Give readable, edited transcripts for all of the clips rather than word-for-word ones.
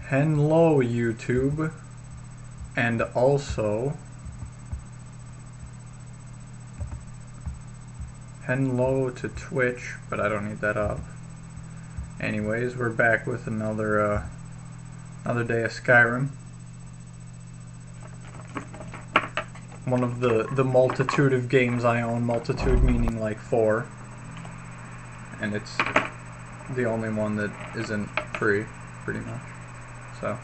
Hello, YouTube, and also hello to Twitch, but I don't need that up. Anyways, we're back with another day of Skyrim. One of the multitude of games I own, multitude meaning like 4, and it's the only one that isn't free, pretty much. So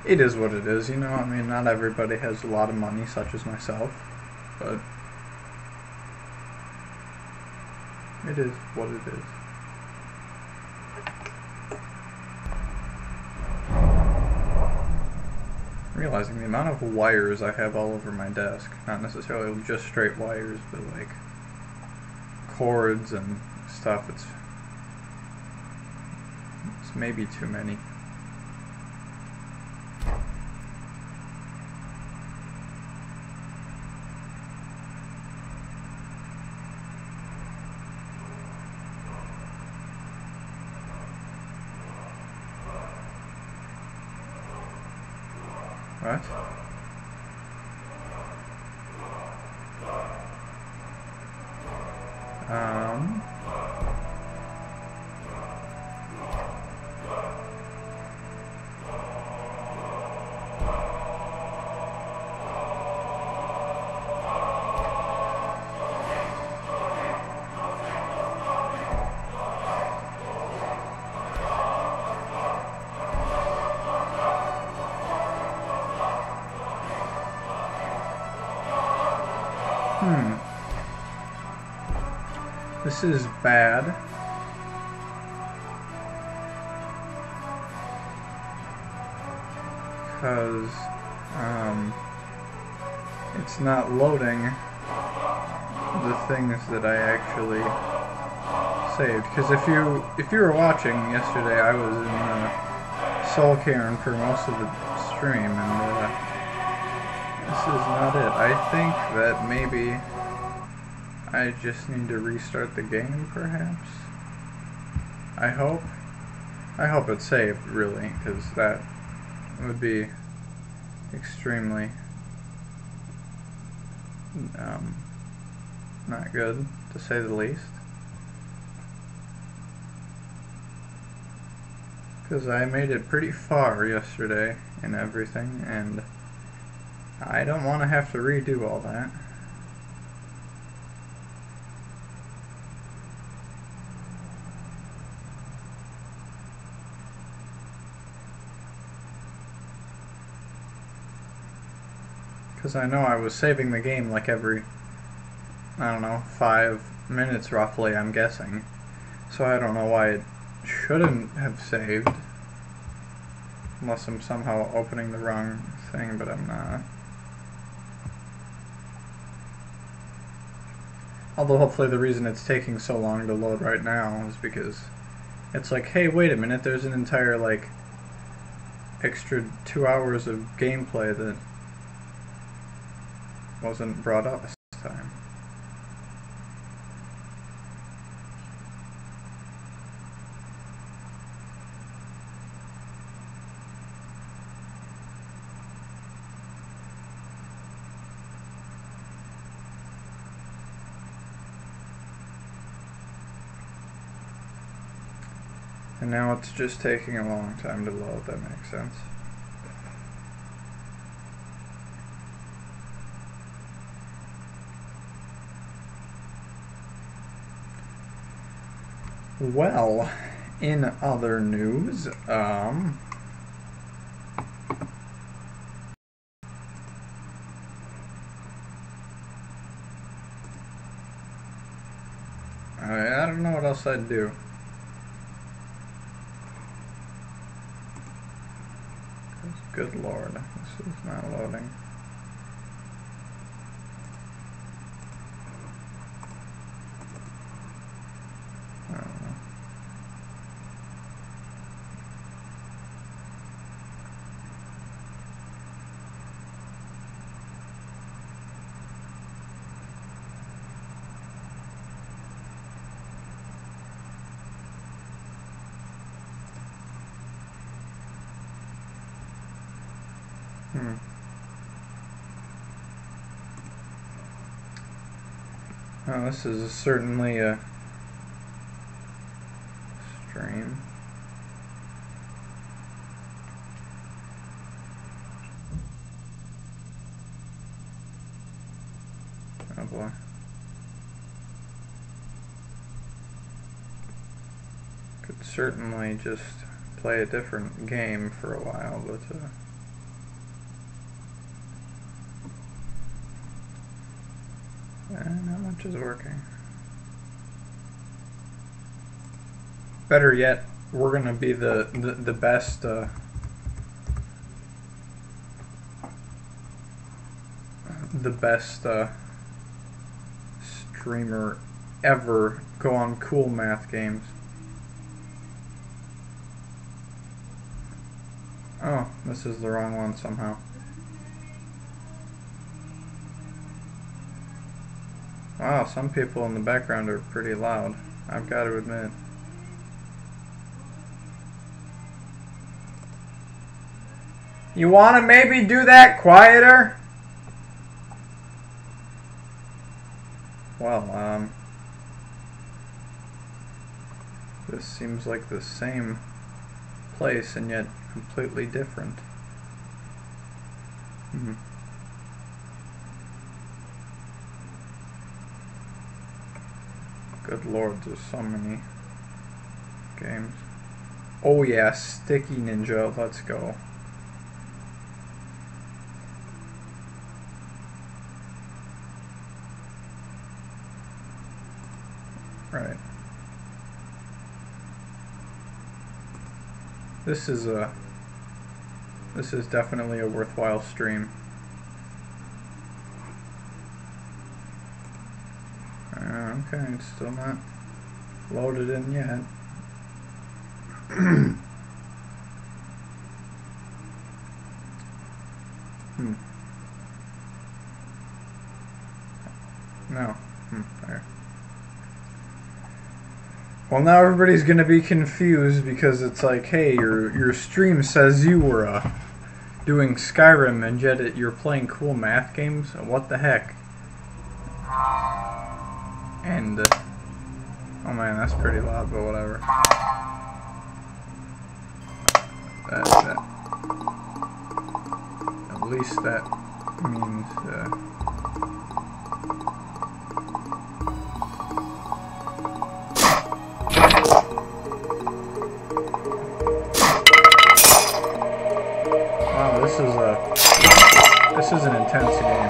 it is what it is, you know. I mean, not everybody has a lot of money, such as myself, but it is what it is. Realizing the amount of wires I have all over my desk, not necessarily just straight wires, but like cords and stuff, it's maybe too many. What? This is bad. Because it's not loading the things that I actually saved. Because if you were watching yesterday, I was in Soul Cairn for most of the stream, and this is not it. I think that maybe I just need to restart the game, perhaps? I hope it's saved, really, because that would be extremely not good, to say the least. Because I made it pretty far yesterday and everything, and I don't want to have to redo all that. Because I know I was saving the game like every, I don't know, 5 minutes roughly, I'm guessing. So I don't know why it shouldn't have saved. Unless I'm somehow opening the wrong thing, but I'm not. Although hopefully the reason it's taking so long to load right now is because it's like, hey, wait a minute, there's an entire, like, extra 2 hours of gameplay that wasn't brought up this time. And now it's just taking a long time to load, that makes sense. Well, in other news, I don't know what else I'd do. Good lord, this is not loading. I don't know. Hmm. Oh, this is certainly a stream. Oh boy. Could certainly just play a different game for a while, but not much is working. Better yet, we're gonna be the best streamer ever go on cool math games. Oh, this is the wrong one somehow. Wow, some people in the background are pretty loud, I've got to admit. You want to maybe do that quieter? Well, this seems like the same place and yet completely different. Good lord, there's so many games. Oh yeah, Sticky Ninja, let's go. Right. This is definitely a worthwhile stream. Okay, it's still not loaded in yet. No. There. Well, now everybody's gonna be confused because it's like, hey, your stream says you were doing Skyrim and yet you're playing cool math games. What the heck? And oh man, that's pretty loud, but whatever. At least that means. Wow, this is an intense game.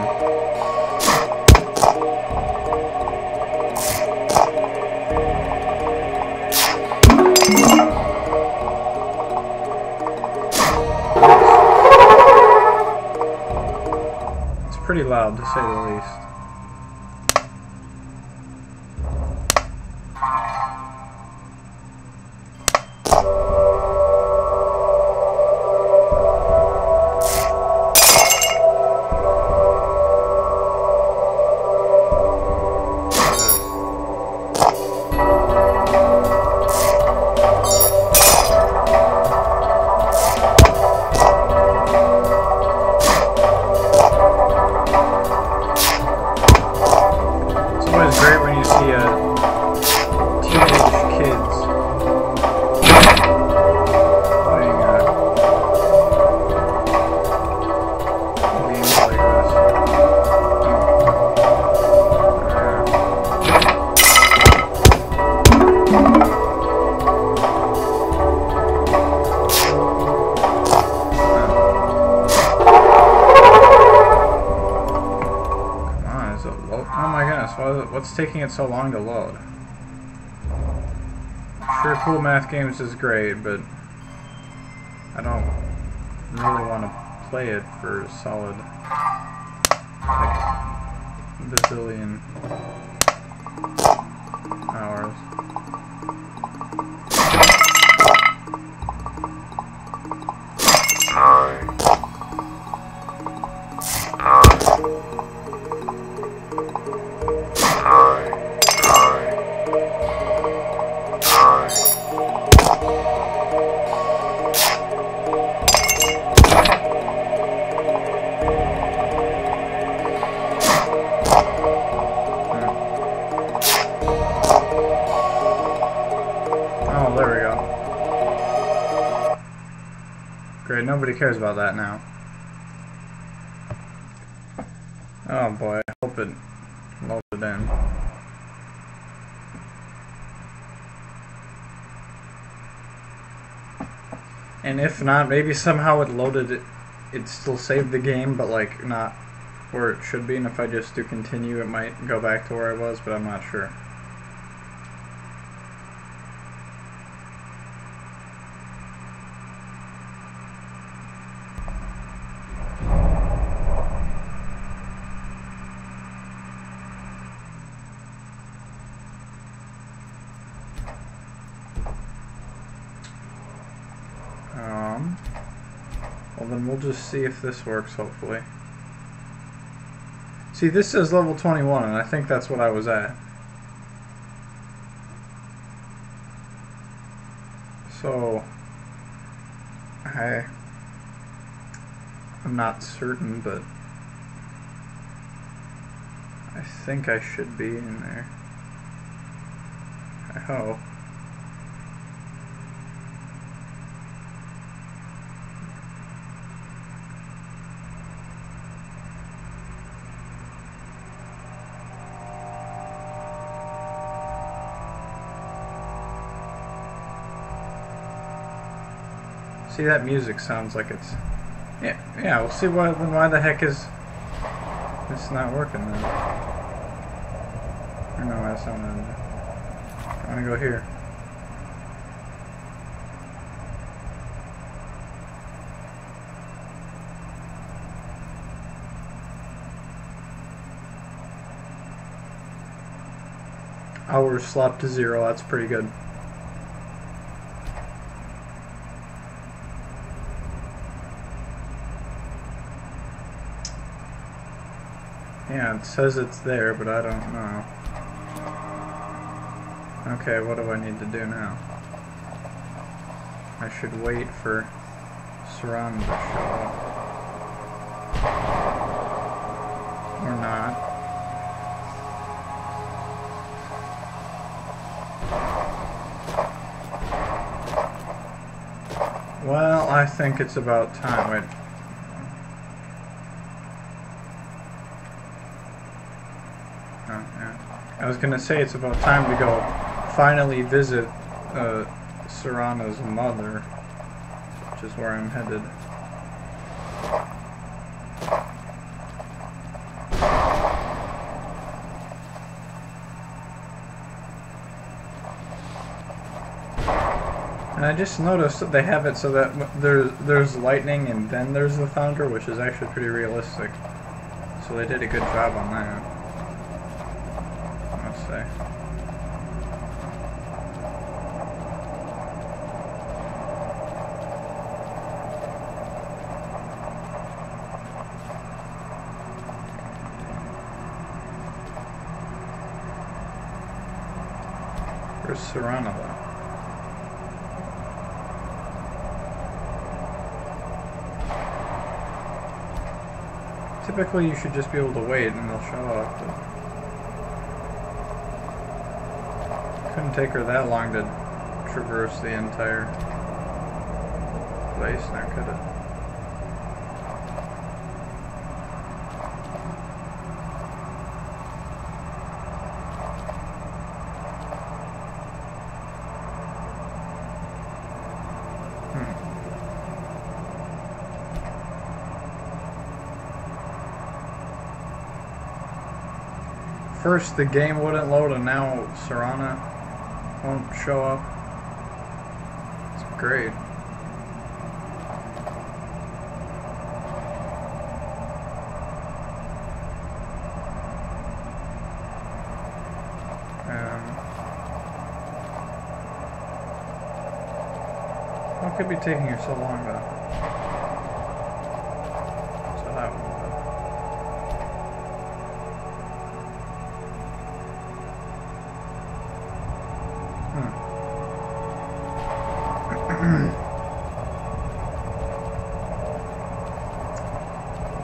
Pretty loud, to say the least. What's taking it so long to load? Sure, cool math games is great, but I don't really want to play it for a solid like bazillion hours. Great, nobody cares about that now. Oh boy, I hope it loaded in. And if not, maybe somehow it loaded it. It still saved the game, but like not where it should be. And if I just do continue, it might go back to where I was, but I'm not sure. Well, then we'll just see if this works, hopefully. See, this says level 21, and I think that's what I was at. So, I'm not certain, but I think I should be in there. I hope. See, that music sounds like it's... Yeah, we'll see why the heck is this not working then. Or no, that's not it. I want to go here. Hours slot to 0, that's pretty good. Yeah, it says it's there, but I don't know. Okay, what do I need to do now? I should wait for Saran to show up. Or not. Well, I think it's about time. Wait. I was gonna say it's about time to go finally visit Serana's mother, which is where I'm headed. And I just noticed that they have it so that there's lightning and then there's the thunder, which is actually pretty realistic. So they did a good job on that. Say. Where's Serana though? Typically you should just be able to wait and they'll show up. But couldn't take her that long to traverse the entire place now, could it? First the game wouldn't load and now Serana won't show up. It's great. What could be taking her so long though? So that one.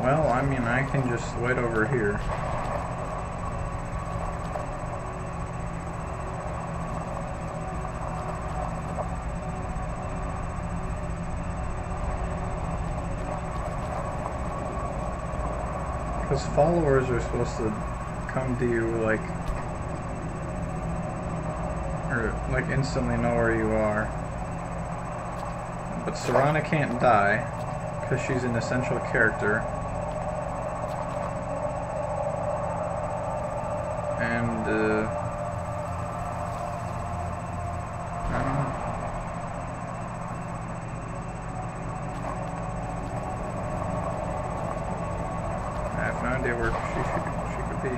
Well, I mean, I can just wait over here. those followers are supposed to come to you like, or like instantly know where you are. But Serana can't die because she's an essential character. And I don't know. I have no idea where she could be.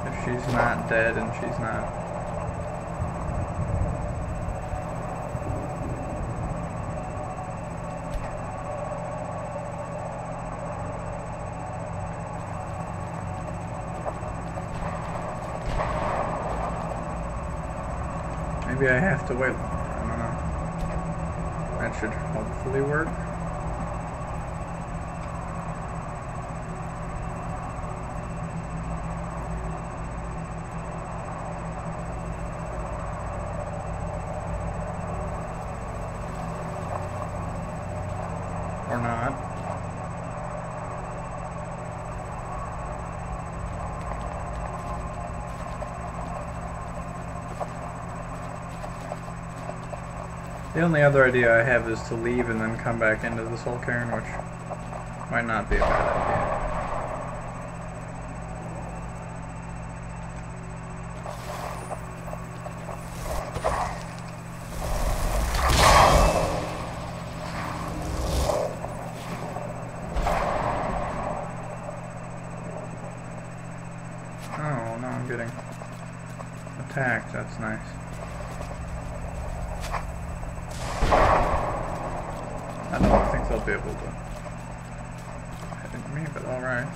If she's not dead and she's not. Maybe I have to wait longer. I don't know. That should hopefully work. Or not. The only other idea I have is to leave and then come back into the Soul Cairn, which might not be a bad idea. Oh, no, I'm getting attacked. That's nice. I don't think they'll be able to hit me, but alright.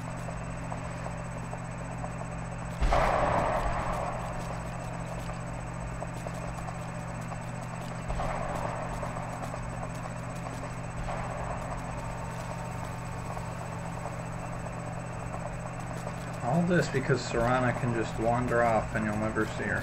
All this because Serana can just wander off and you'll never see her.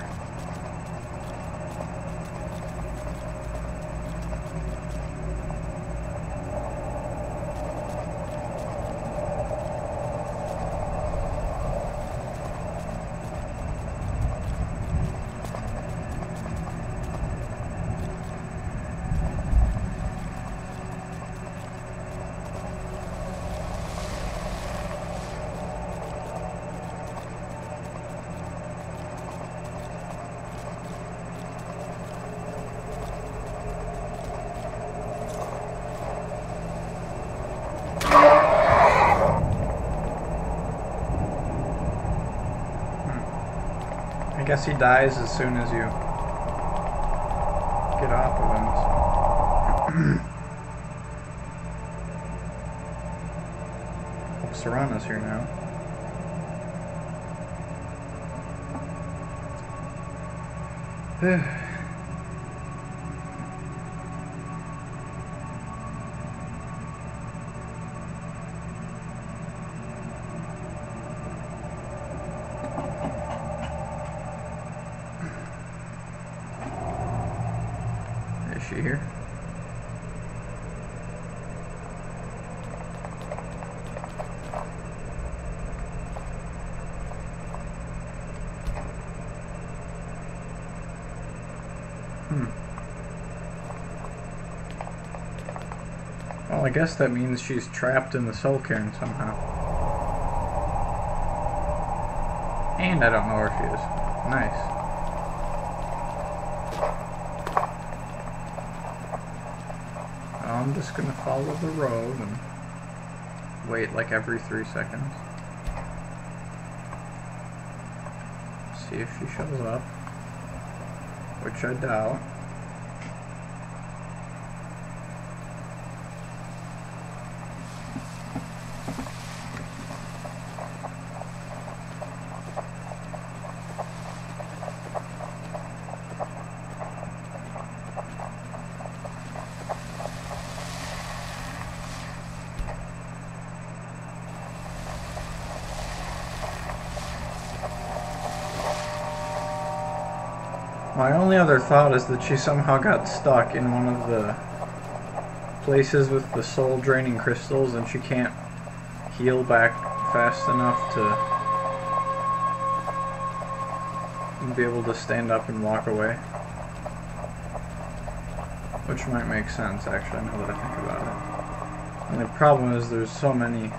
I guess he dies as soon as you get off of him. Hope Serana's here now. Is she here? Well, I guess that means she's trapped in the Soul Cairn somehow. And I don't know where she is. Nice. I'm just gonna follow the road and wait like every 3 seconds. See if she shows up, which I doubt. My only other thought is that she somehow got stuck in one of the places with the soul draining crystals and she can't heal back fast enough to be able to stand up and walk away. Which might make sense, actually, now that I think about it. And the problem is there's so many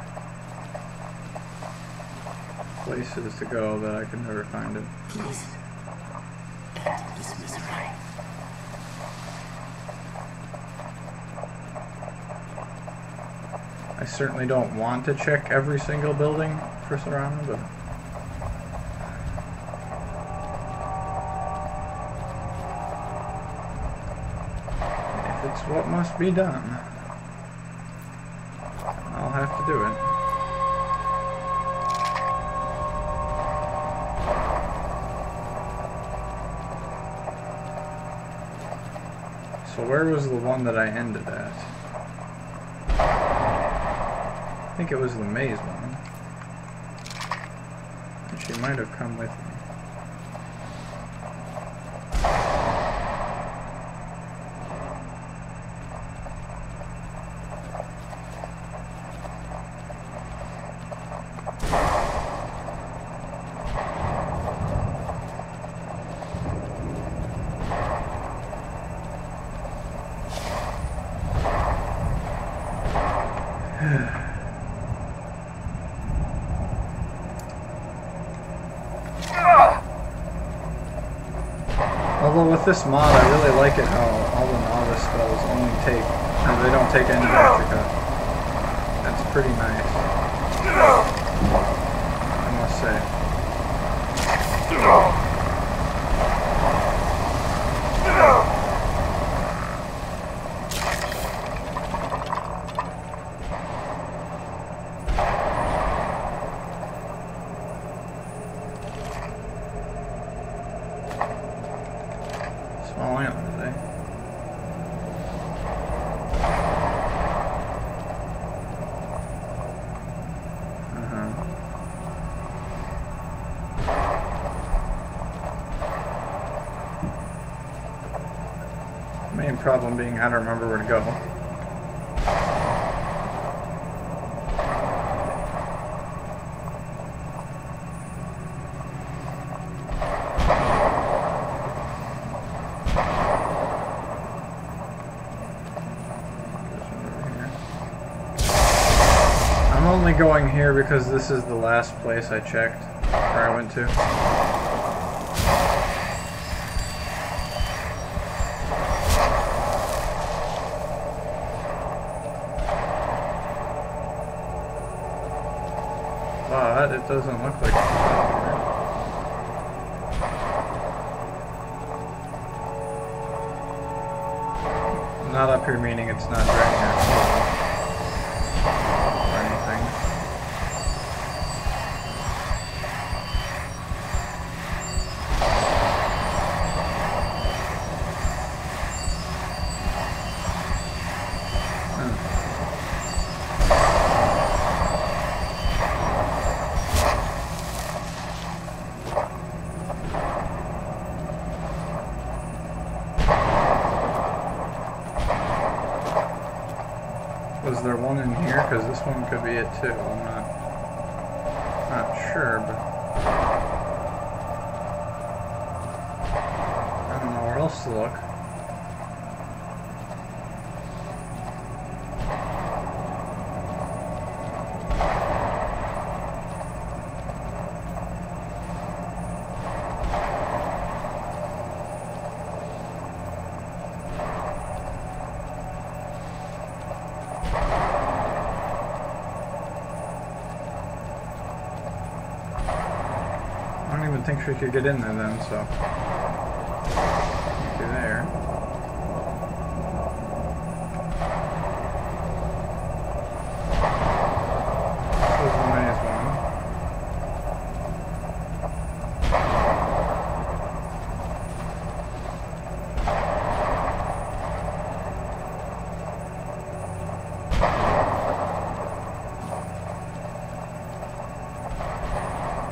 places to go that I can never find it. Please, end this misery. I certainly don't want to check every single building for surrounding, but if it's what must be done, I'll have to do it. So where was the one that I ended at? I think it was the maze one. And she might have come with me. Although with this mod, I really like it how all the novice spells only take, they don't take any Electrica. That's pretty nice, I must say. Small island, eh? Main problem being I don't remember where to go. I'm only going here because this is the last place I checked, or I went to. But it doesn't look like it's up here. Not up here meaning it's not right here or anything. Was there one in here? Because this one could be it too. I'm not sure, but I don't know where else to look. I don't even think she could get in there then, so. Can't do there. This was the maze one.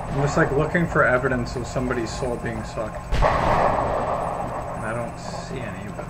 I'm just like looking for evidence of somebody's soul being sucked. And I don't see any, but...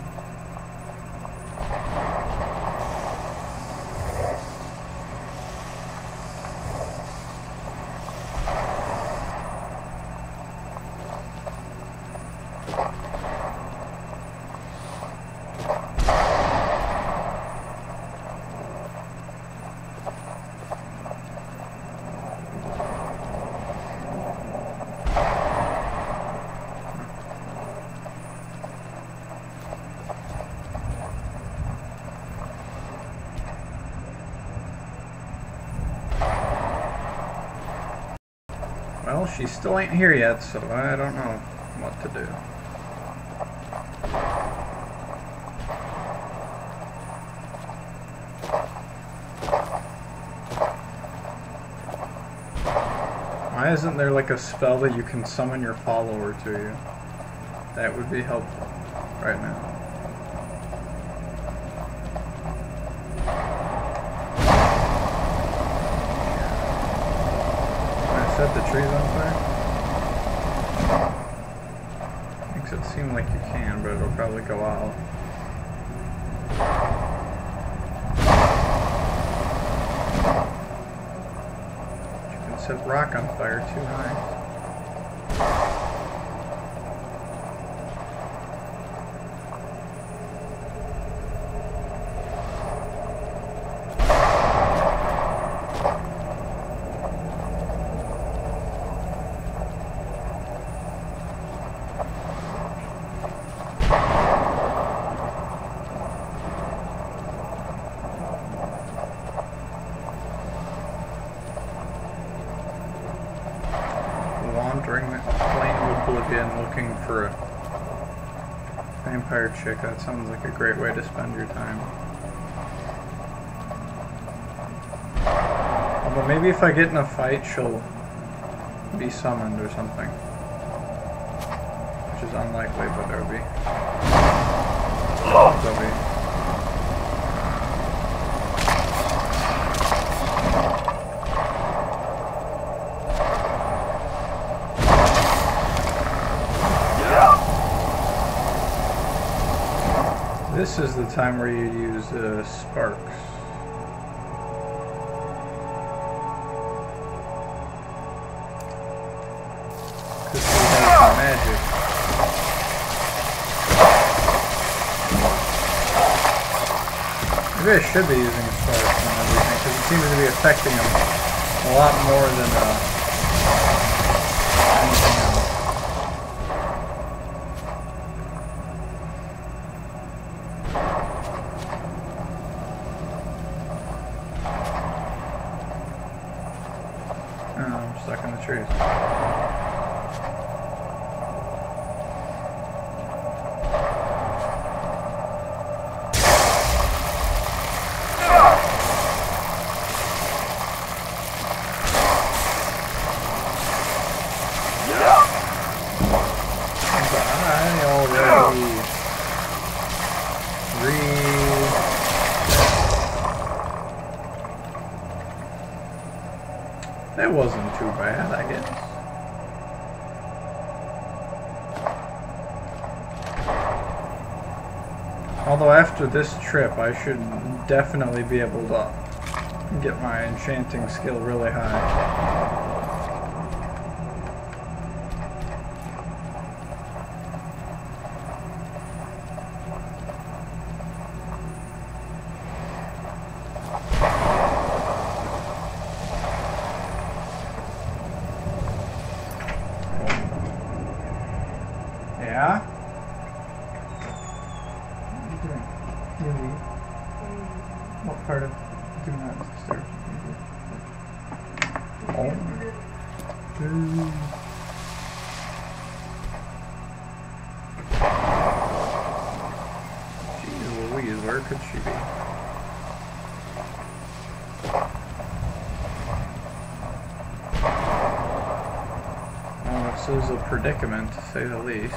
Well, she still ain't here yet, so I don't know what to do. Why isn't there like a spell that you can summon your follower to you? That would be helpful right now. Can I set the trees on fire? Makes it seem like you can, but it'll probably go out. Set rock on fire too high. Wandering the plane of oblivion looking for a vampire chick. That sounds like a great way to spend your time. Although maybe if I get in a fight, she'll be summoned or something. Which is unlikely, but there'll be. There'll be. This is the time where you use sparks. Because she has some magic. Maybe I should be using sparks and everything, because it seems to be affecting them a lot more than anything else. Stuck in the trees. That wasn't too bad, I guess. Although after this trip, I should definitely be able to get my enchanting skill really high. Yeah? What are you doing? You leave? What part of do not disturb? Oh. Jeez Louise, where could she be? Oh, this is a predicament, to say the least.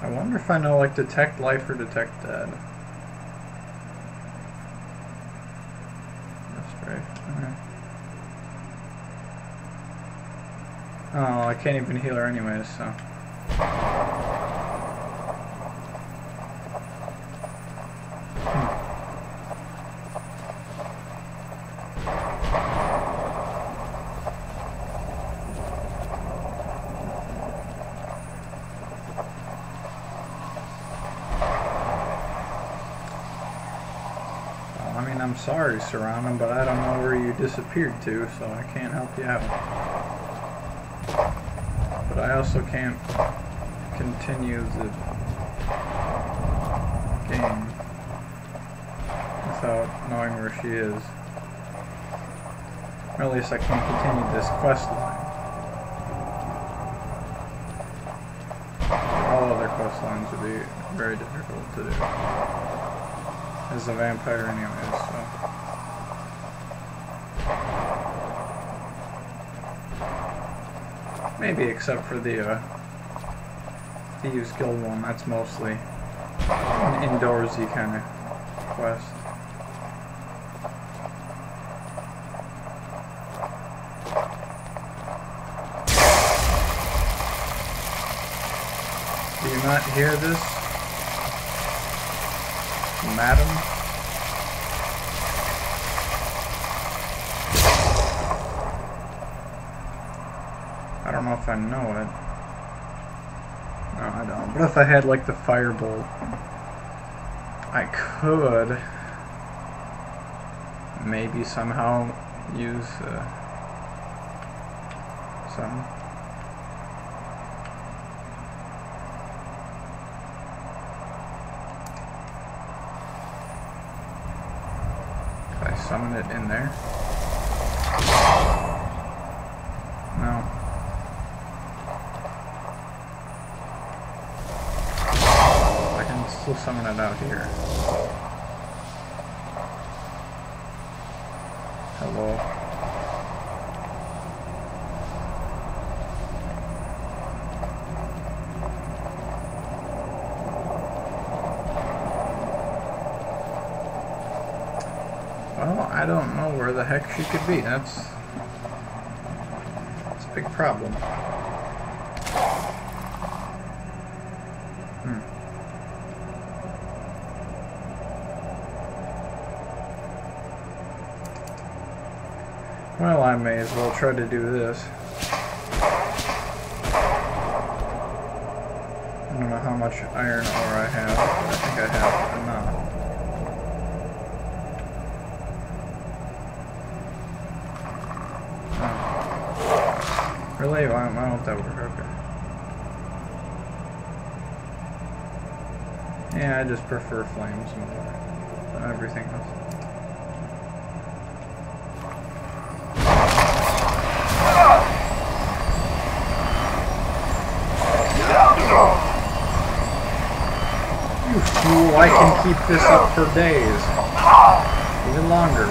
I wonder if I know, like, detect life or detect dead. That's right. Okay. Oh, I can't even heal her anyways, so. I'm I'm sorry, Serrano, but I don't know where you disappeared to, so I can't help you out. But I also can't continue the game without knowing where she is. Or at least I can't continue this quest line. All other quest lines would be very difficult to do. As a vampire anyways, so. Maybe except for the Thieves Guild one, that's mostly an indoorsy kind of quest. Do you not hear this, madam? I don't know if I know it. No, I don't. But if I had, like, the firebolt, I could maybe somehow use some. Could I summon it in there? No. Still summon it out here. Hello. Well, I don't know where the heck she could be. That's a big problem. Well, I may as well try to do this. I don't know how much iron ore I have, but I think I have enough. Oh. Really? Why won't that work? Okay. Yeah, I just prefer flames more than everything else. You fool, I can keep this up for days. Even longer.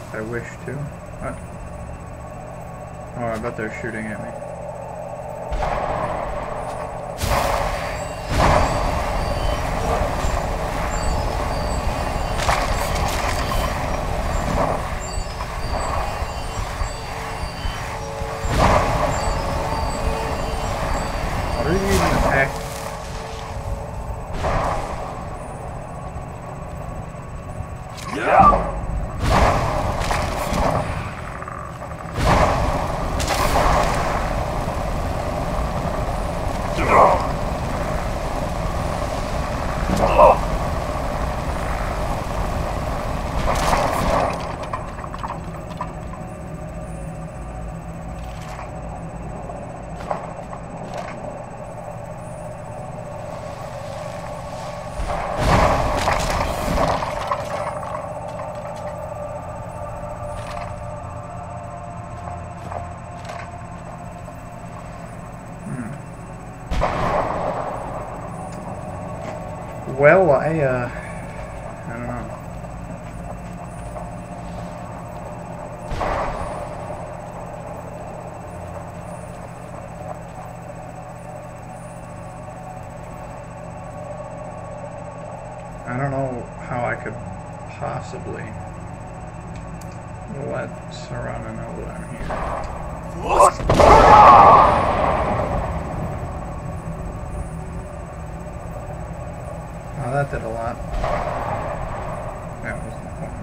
If I wish to. What? Oh, I bet they're shooting at me. Well, I don't know. I don't know how I could possibly let Serrano know that I'm here. Oh, that did a lot. That was the point.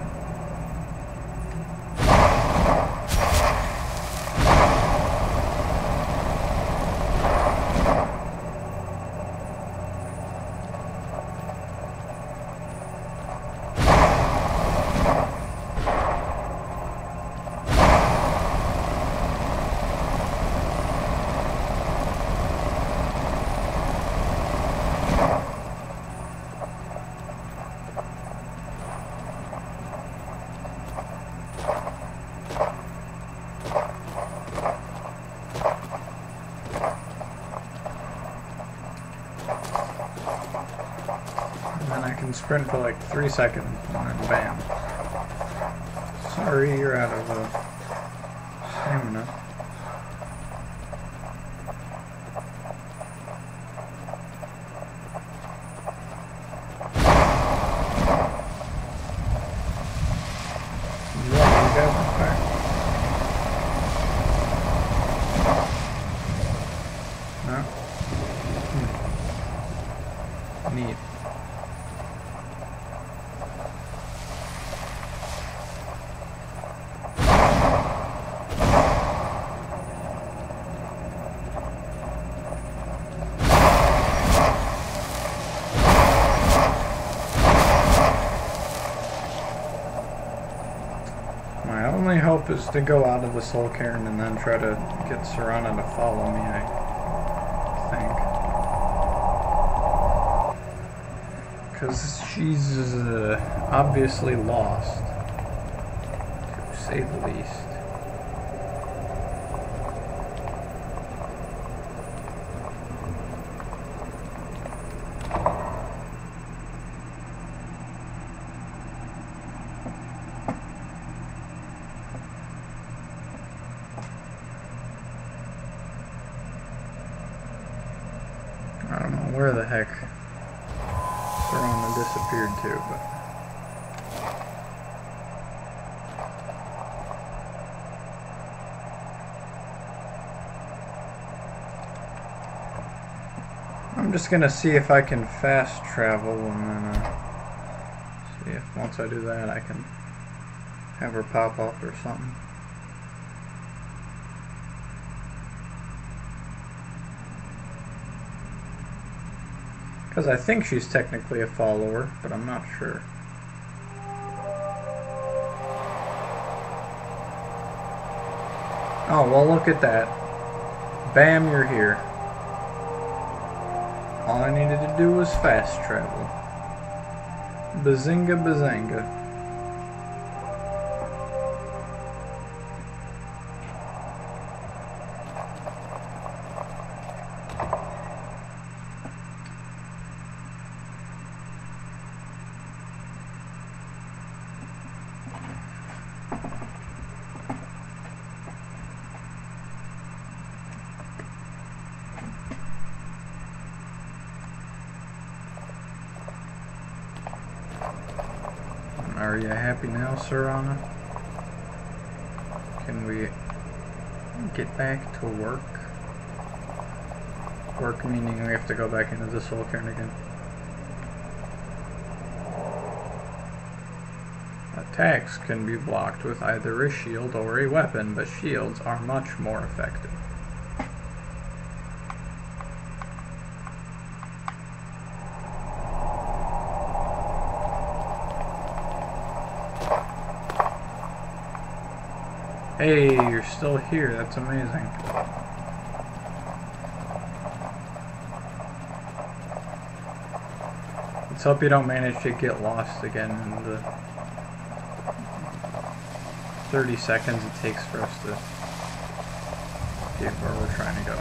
sprint for like 3 seconds, and then bam. Sorry, you're out of stamina. Neat. My only hope is to go out of the soul cairn and then try to get Serana to follow me, I think. Because she's obviously lost, to say the least. I don't know where the heck Serana disappeared to, but I'm just gonna see if I can fast travel, and then see if once I do that I can have her pop up or something. Because I think she's technically a follower, but I'm not sure. Oh, well, look at that. Bam, you're here. All I needed to do was fast travel. Bazinga bazanga. Are you happy now, Serana? Can we get back to work? Work meaning we have to go back into the soul cairn again. Attacks can be blocked with either a shield or a weapon, but shields are much more effective. Hey, you're still here. That's amazing. Let's hope you don't manage to get lost again in the 30 seconds it takes for us to get where we're trying to go.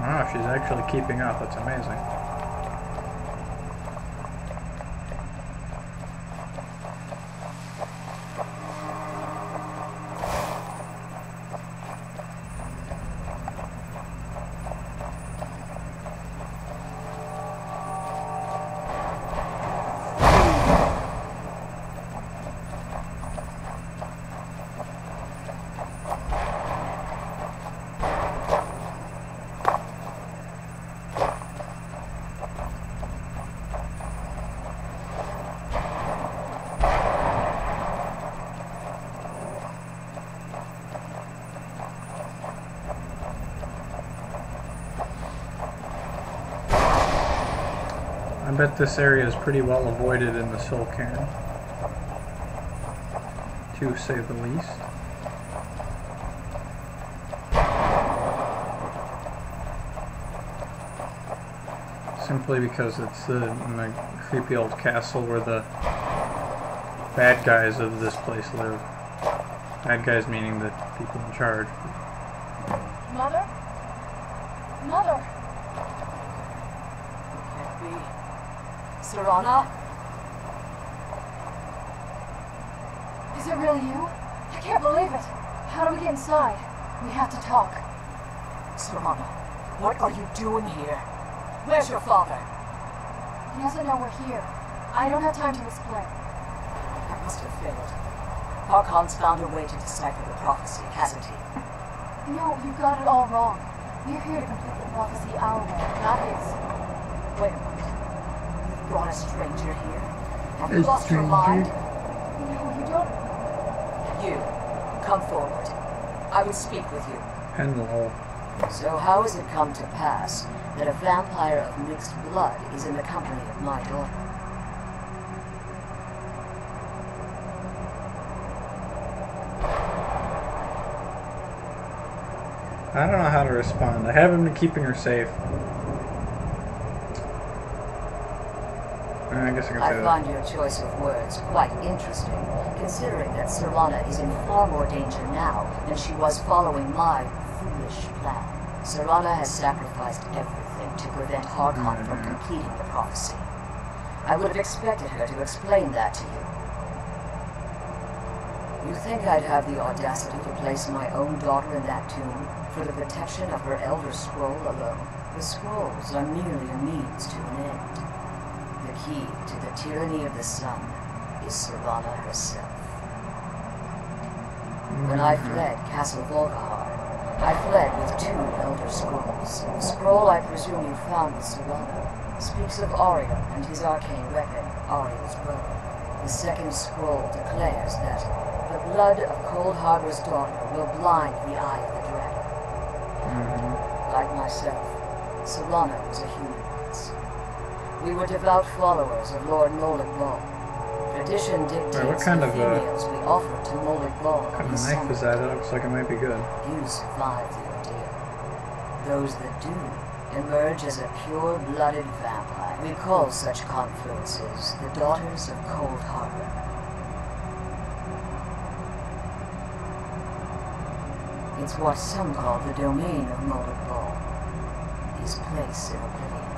Wow, she's actually keeping up. That's amazing. I bet this area is pretty well avoided in the soul cairn, to say the least. simply because it's in a creepy old castle where the bad guys of this place live. Bad guys meaning the people in charge. Mother? Mother! Can't be. Serana? Is it really you? I can't believe it. How do we get inside? We have to talk. Serana, what are you doing here? Where's your father? He doesn't know we're here. I don't have time to explain. That must have failed. Harkon's found a way to decipher the prophecy, hasn't he? No, you got it all wrong. We're here to complete the prophecy our way, not his. Wait a minute. You've brought a stranger here? Have you lost your mind? No, you don't. You, come forward. I would speak with you. Hello. So how has it come to pass that a vampire of mixed blood is in the company of my daughter? I don't know how to respond. I haven't been keeping her safe. I guess I can say I that. find your choice of words quite interesting, considering that Serana is in far more danger now than she was following my foolish plan. Serana has sacrificed everything to prevent Harkon from completing the prophecy. I would have expected her to explain that to you. You think I'd have the audacity to place my own daughter in that tomb for the protection of her Elder Scroll alone? The scrolls are merely a means to an end. The key to the tyranny of the sun is Serana herself. When I fled Castle Volkahar, I fled with 2 Elder Scrolls. The scroll I presume you found with Serana speaks of Ariel and his arcane weapon, Ariel's bow. The second scroll declares that the blood of Cold Harbor's daughter will blind the eye of the dragon. Like myself, Serana was a human once. We were devout followers of Lord Molag Bal. Tradition dictates what kind the of, females we offered to Molag Bal. What kind of knife is that? It looks like it might be good. You survive the ordeal. Those that do emerge as a pure-blooded vampire. We call such confluences the Daughters of Cold Harbor. It's what some call the domain of Molag Bal, his place in oblivion.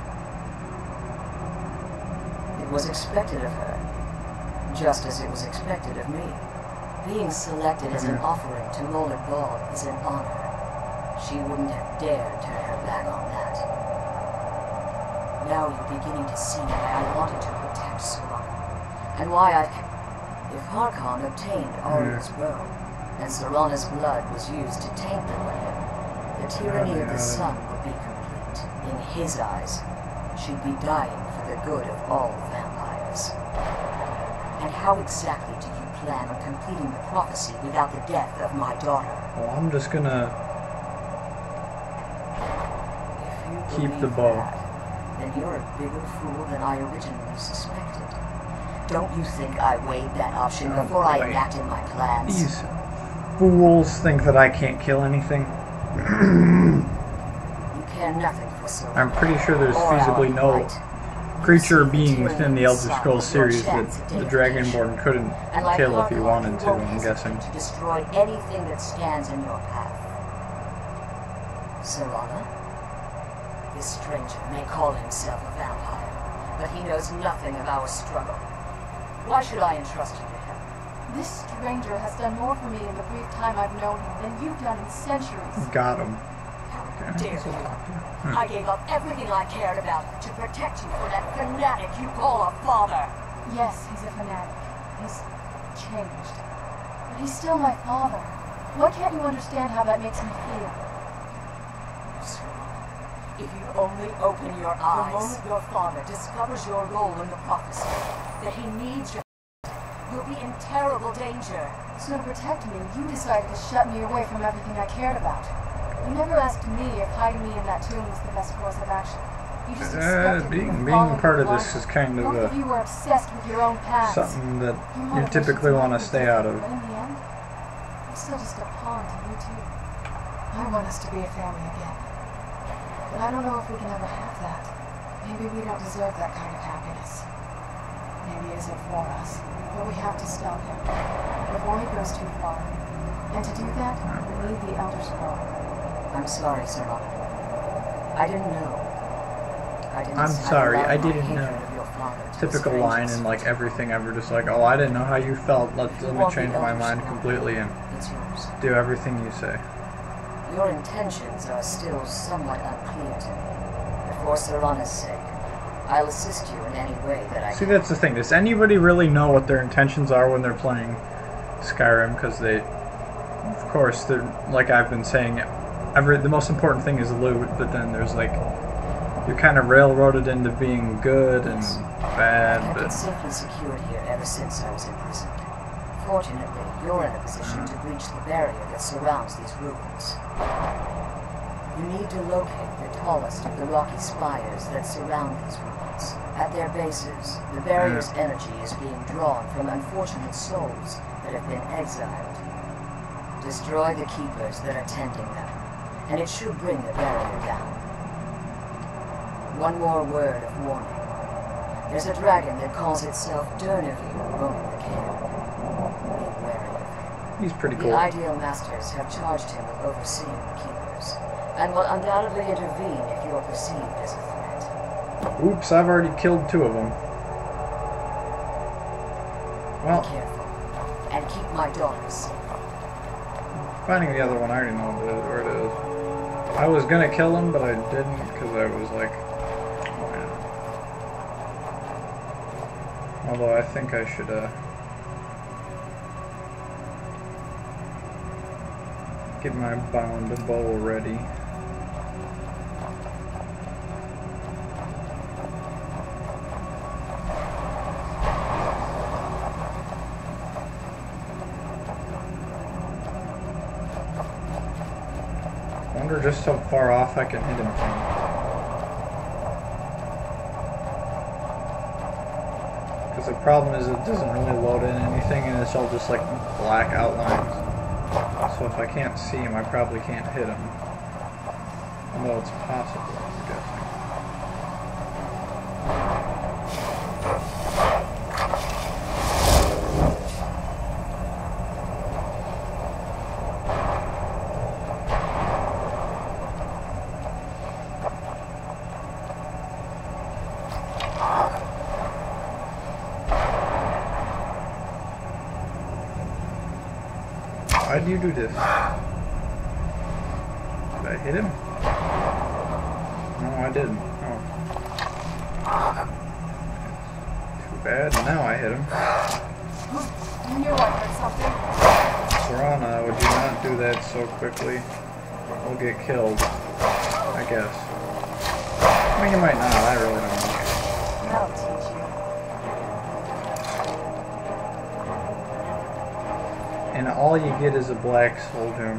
It was expected of her, just as it was expected of me. Being selected as an offering to Molag Bal is an honor. She wouldn't have dared turn her back on that. Now you're beginning to see why I wanted to protect Serana, and why if Harkon obtained Ariel's bow, and Serana's blood was used to taint the weapon, the tyranny of the sun would be complete. In his eyes, she'd be dying for the good of all vampires. And how exactly do you plan on completing the prophecy without the death of my daughter? Well, I'm just gonna If you keep the believe bow. that, then you're a bigger fool than I originally suspected. Don't you think I weighed that option Oh, before I boy. enacted my plans? These fools think that I can't kill anything. You care nothing for Serana. I'm pretty sure there's Or feasibly our no fight. creature You see being the within the tyranny Elder of sun Scrolls with your series that chance at the deification. Dragonborn couldn't And like kill if he Harkon, wanted to, you won't I'm hesitate guessing. to destroy anything that stands in your path. Serana, this stranger may call himself a vampire, but he knows nothing of our struggle. Why should I entrust you to him? This stranger has done more for me in the brief time I've known him than you've done in centuries. Got him. How Okay. dare you? I gave up everything I cared about to protect you from that fanatic you call a father. Yes, he's a fanatic. He's changed. But he's still my father. Why can't you understand how that makes me feel? If you only open your eyes, the moment your father discovers your role in the prophecy, that he needs you, you'll be in terrible danger. So to protect me, you decided to shut me away from everything I cared about. You never asked me if hiding me in that tomb was the best course of action. You just expected me to Being follow part you of this blindly. is kind Both of of you were obsessed with your own paths. something that You you might have typically wished want to something stay out of. different, But in the end, I'm still just a pawn to you two. I want us to be a family again. But I don't know if we can ever have that. Maybe we don't deserve that kind of happiness. Maybe it isn't for us. But we have to stop him before he goes too far. And to do that, we need the Elder Scroll. I'm sorry, Sarah. I didn't know. I'm sorry, I didn't know. Typical line in like everything ever, just like, oh, I didn't know how you felt. Let me change my mind completely and do everything you say. Your intentions are still somewhat unclear to me. But for Serana's sake, I'll assist you in any way that I can. See, that's the thing. Does anybody really know what their intentions are when they're playing Skyrim? Because they, of course, they're, like I've been saying, the most important thing is loot, but then there's like, you're kind of railroaded into being good and bad. I've been safely secured here ever since I was imprisoned. Fortunately, you're in a position to breach the barrier that surrounds these ruins. You need to locate the tallest of the rocky spires that surround these ruins. At their bases, the barrier's energy is being drawn from unfortunate souls that have been exiled. Destroy the keepers that are tending them, and it should bring the barrier down. One more word of warning. There's a dragon that calls itself Durnevere roaming the camp. Be wary of him. He's pretty cool. The Ideal Masters have charged him with overseeing the keepers, and will undoubtedly intervene if you're perceived as a threat. Oops, I've already killed 2 of them. Well, be careful, and keep my daughters safe. Finding the other one, I already know where it is. I was gonna kill him, but I didn't because I was like, oh man. Although I think I should get my bound bow ready. I wonder just how far off I can hit him from. Because the problem is it doesn't really load in anything and it's all just like black outlines. So if I can't see him, I probably can't hit him. Although it's possible, I'm guessing. Why do you do this? Did I hit him? No, I didn't. Oh. Too bad. Now I hit him. You knew I heard something. Serana, would you not do that so quickly? We'll get killed. I guess. I mean, you might not. I really don't know. That'll teach you. And all you get is a black soldier.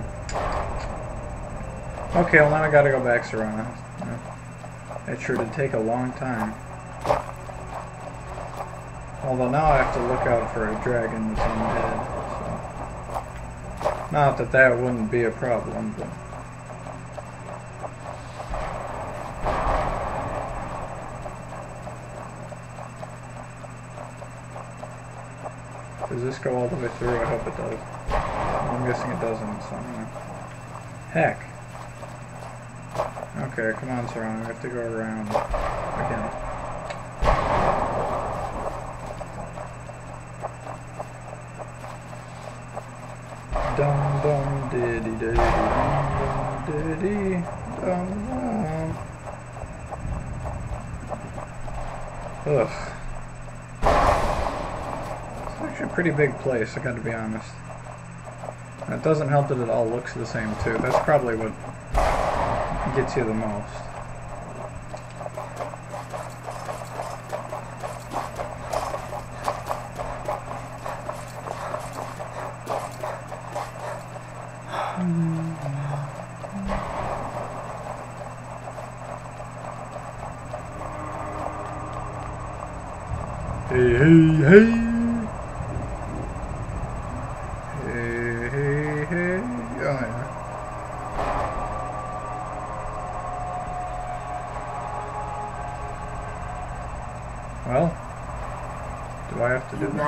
Okay, well now I gotta go back, Serana. That sure did take a long time. Although now I have to look out for a dragon that's undead. So. Not that that wouldn't be a problem, but... Does this go all the way through? I hope it does. I'm guessing it doesn't, so I'm gonna... Heck. Okay, come on, Serana. We have to go around again. Dum dum diddy diddy dum dum diddy dum dum. Ugh. It's actually a pretty big place, I gotta be honest. And it doesn't help that it all looks the same too. That's probably what gets you the most. Hey, hey, hey! Hey, hey, hey! Oh, yeah.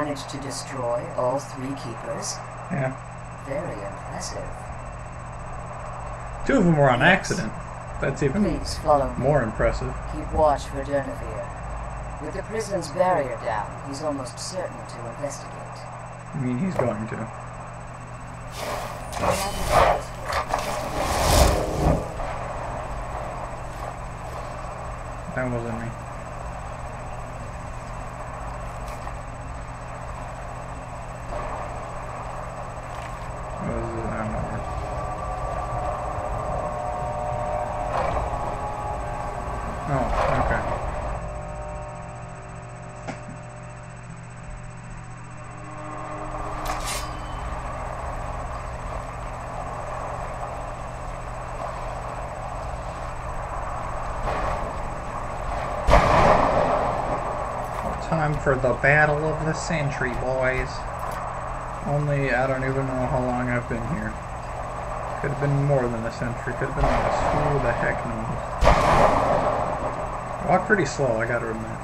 managed to destroy all 3 keepers? Yeah. Very impressive. 2 of them were on accident. That's even Please follow me. more impressive. Keep watch for Durnevere. With the prison's barrier down, he's almost certain to investigate. I mean, he's going to. That wasn't me. What was it? I don't know. Oh, okay. Time for the battle of the century, boys. Only, I don't even know how long I've been here. Could have been more than a century, could have been less. Who the heck knows? I walk pretty slow, I gotta admit.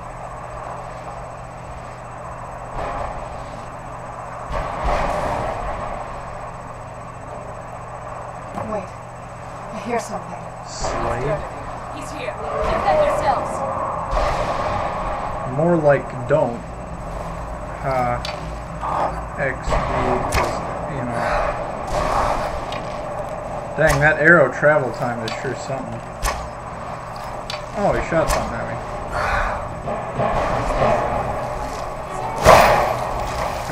Wait. I hear something. Slave? He's here. Defend yourselves. More like don't. XD, because, you know. Dang, that arrow travel time is sure something. Oh, he shot something at me.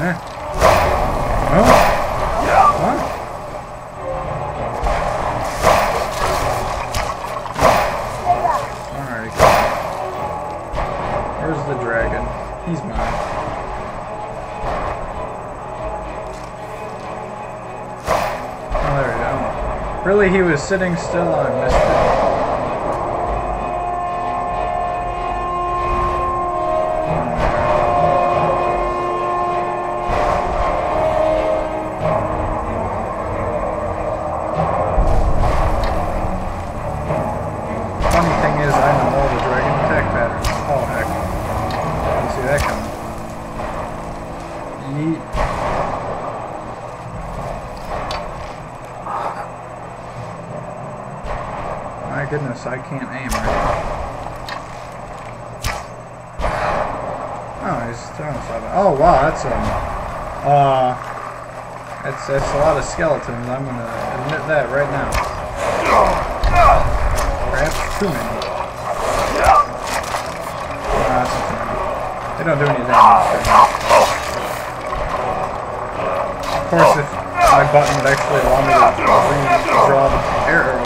Eh? No? What? Alright. Where's the dragon? He's mine. Oh, there we go. Really, he was sitting still? I missed it. Funny thing is, I know all the dragon attack patterns. Oh, heck. Didn't see that coming. Yeet. My goodness, I can't aim right now. Oh, he's throwing something. Oh, wow, that's that's a lot of skeletons. I'm gonna admit that right now. Perhaps too many. That's not too many. They don't do any damage. Of course, if my button would actually allow me to redraw the arrow.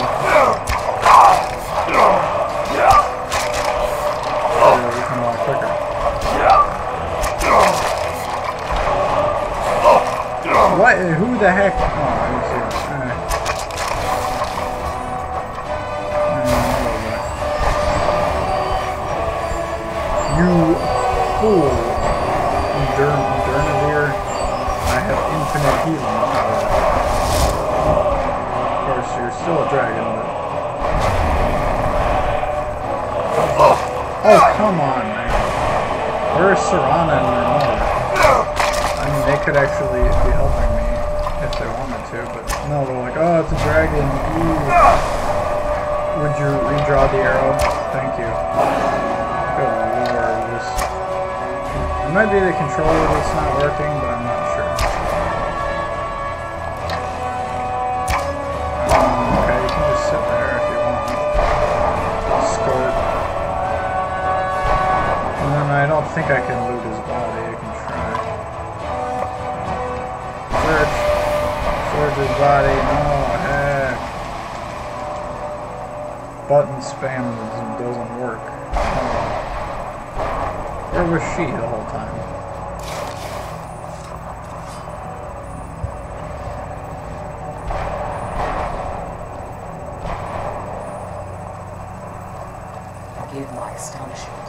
It'll become a lot quicker. What? Who the heck? Oh, I didn't see that. You fool! Durnevere, I have infinite healing power. Of course, you're still a dragon, but... Oh, come on, man. Where's Serana and their mother? I mean, they could actually be helping me if they wanted to, but no, they're like, oh, it's a dragon. Ooh. Would you redraw the arrow? Thank you. Good lord, this... It might be the controller that's not working, but I'm not sure. Okay, you can just sit there if you want. Skirt. And then I don't think I can loot his body. I can try. Search. Search his body. No, heck. Button spam doesn't work. Where was she the whole time? Forgive my astonishment,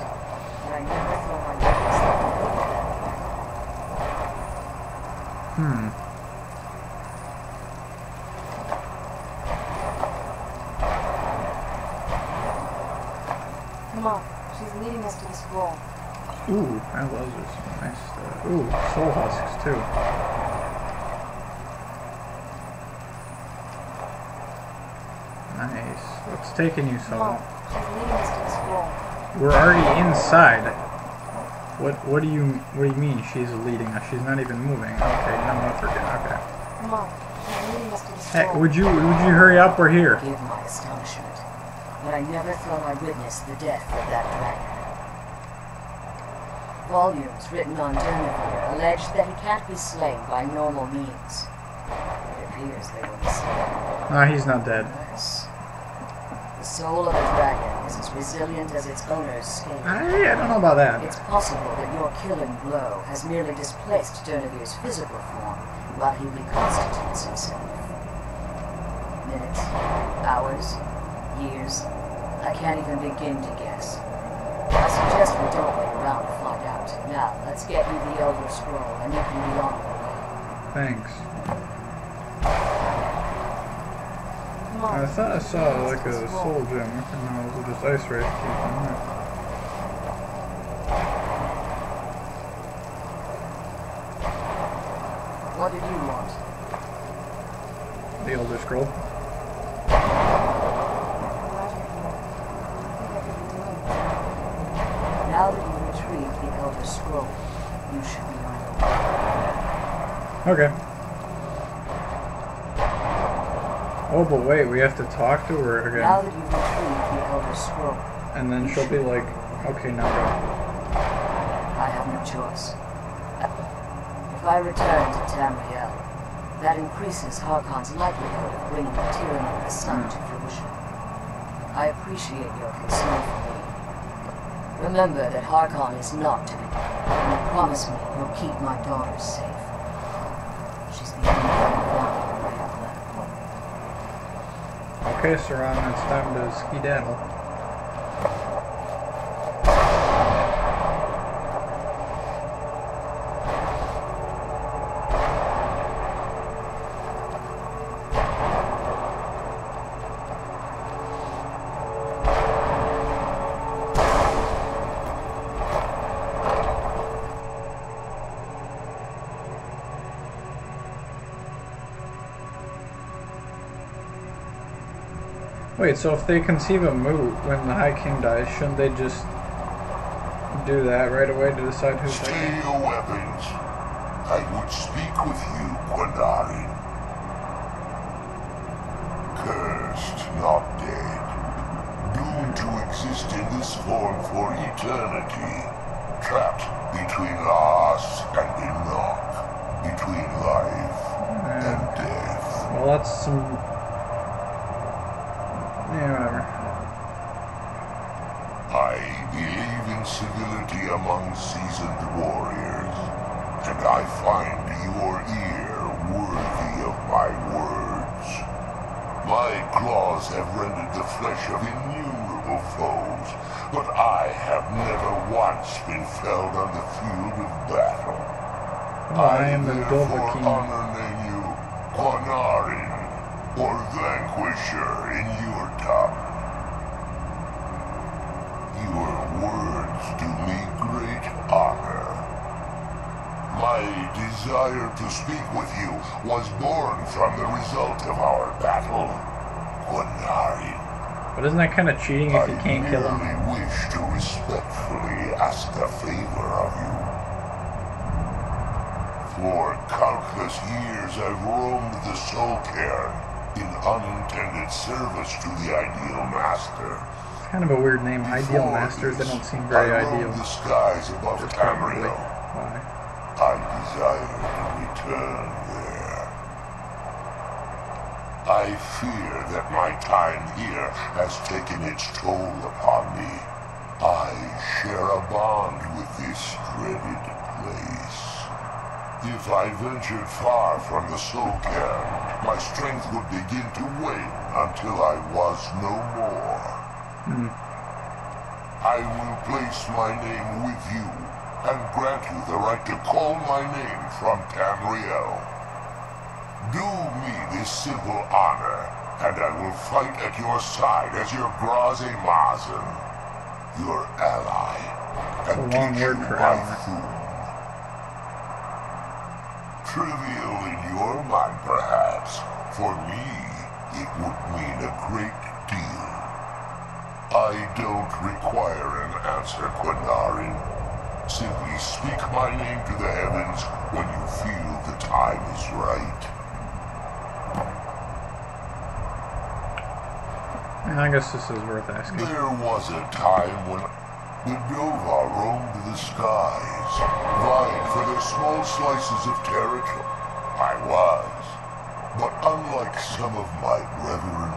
but I never thought my weapons would go that far. Come on. She's leading us to the scroll. Ooh, I love this. Nice stuff. Ooh, soul husks too. Nice. What's taking you so long? She's leading us to the scroll. We're already inside. What do you mean she's leading us? She's not even moving. Okay, no, I forget. Okay. Come on, she's leading us to the Hey, scroll. would you hurry up? We're here. Forgive my astonishment, but I never thought I witnessed the death of that dragon. Volumes written on Durnevere allege that he can't be slain by normal means. It appears they were mistaken. Nah, he's not dead. Yes. The soul of a dragon is as resilient as its owner's scale. I don't know about that. It's possible that your killing blow has merely displaced Durnevere's physical form while he reconstitutes himself. Minutes, hours, years, I can't even begin to guess. I suggest we don't wait around to find out. Now, let's get you the Elder Scroll and you can be on your way. Thanks. Come on, I thought I she's saw leading us like to the a scroll. soul gem, and no, it was just ice ray. What did you want? The Elder Scroll. I'm glad you're here. I think I could be doing this. Now that you've retrieved the Elder Scroll, you should be on your way. Okay. Oh, but wait, we have to talk to her Now again. that you've retrieved the Elder Scroll, And then she'll be like, okay, now go. I have no choice. If I return to Tamriel, that increases Harkon's likelihood of bringing the tyranny of the sun to fruition. I appreciate your concern for me. Remember that Harkon is not to be, and promise me you'll keep my daughter safe. She's the only one I have left. Okay, Saran, it's time to skedaddle. Wait, so if they conceive a moot when the High King dies, shouldn't they just do that right away to decide who's High Stay King? your weapons. I would speak with you, Gwendarin. Cursed, not dead. Doomed to exist in this form for eternity. Trapped between Laas and Enoch. Between life and death. Well, that's some... yeah, whatever. I believe in civility among seasoned warriors, and I find your ear worthy of my words. My claws have rendered the flesh of innumerable foes, but I have never once been felled on the field of battle. I am the therefore Dovahkiin. honor name you Quanarin, or Vanquisher in your tongue. Your words do me great honor. My desire to speak with you was born from the result of our battle, Quanarin. But isn't that kind of cheating if you can't kill him? I merely wish to respectfully ask a favor of you. For countless years I've roamed the Soul Cairn in unintended service to the Ideal Master. It's kind of a weird name. Ideal Before Masters, they this, don't seem very I ideal. roamed the skies above Just probably Tamriel. why. I desire to return there. I fear that my time here has taken its toll upon me. I share a bond with this dreaded place. If I ventured far from the Soul Cairn, my strength would begin to wane until I was no more. I will place my name with you and grant you the right to call my name from Tamriel. Do me this simple honor, and I will fight at your side as your Graze Mazen, your ally. It's a long word for my hour. food. Trivial in your mind, perhaps. For me, it would mean a great deal. I don't require an answer, Quinarin. Simply speak my name to the heavens when you feel the time is right. I guess this is worth asking. There was a time when the Nova roamed the skies, vying for their small slices of territory. I was. But unlike some of my brethren,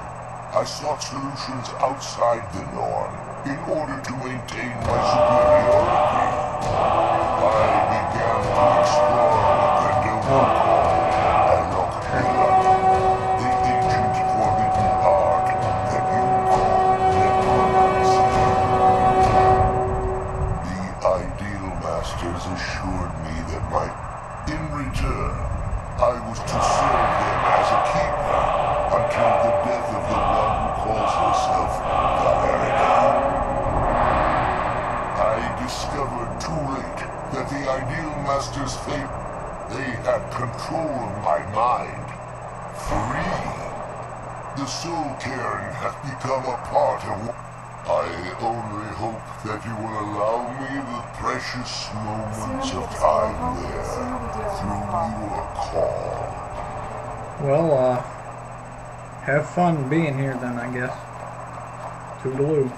I sought solutions outside the norm in order to maintain my superiority. I began to explore what the Nova call Alokvila, the ancient forbidden art that you call necromancy. The Ideal Masters assured me that in return, I was to serve them as a keeper until the death of the one who calls herself Valerica. I discovered too late that the Ideal Masters fate, they had control of my mind. Free. The soul cairn hath become a part of what I only hope that you will allow me the precious moments of time there through your call. Well, have fun being here then, I guess. Toodaloo.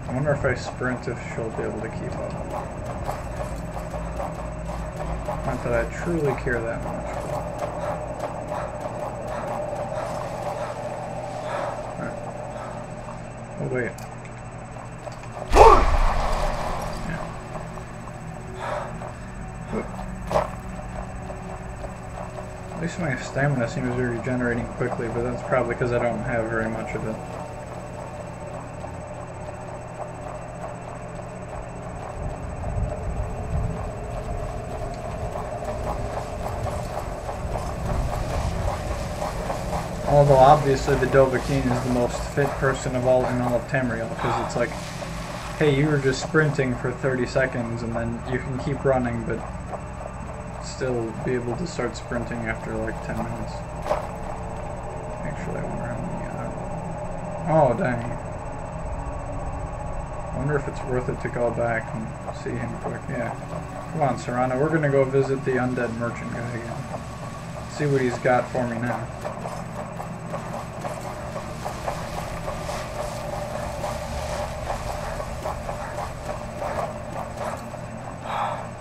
I wonder if I sprint if she'll be able to keep up. Not that I truly care that much. But... Oh wait. Yeah. At least my stamina seems to be regenerating quickly, but that's probably because I don't have very much of it. Although obviously the Dovahkiin is the most fit person of all in all of Tamriel, because it's like, hey, you were just sprinting for 30 seconds and then you can keep running, but still be able to start sprinting after like 10 minutes. Actually, I wonder how many... oh, dang. I wonder if it's worth it to go back and see him quick. Yeah. Come on, Serana, we're gonna go visit the undead merchant guy again. See what he's got for me now.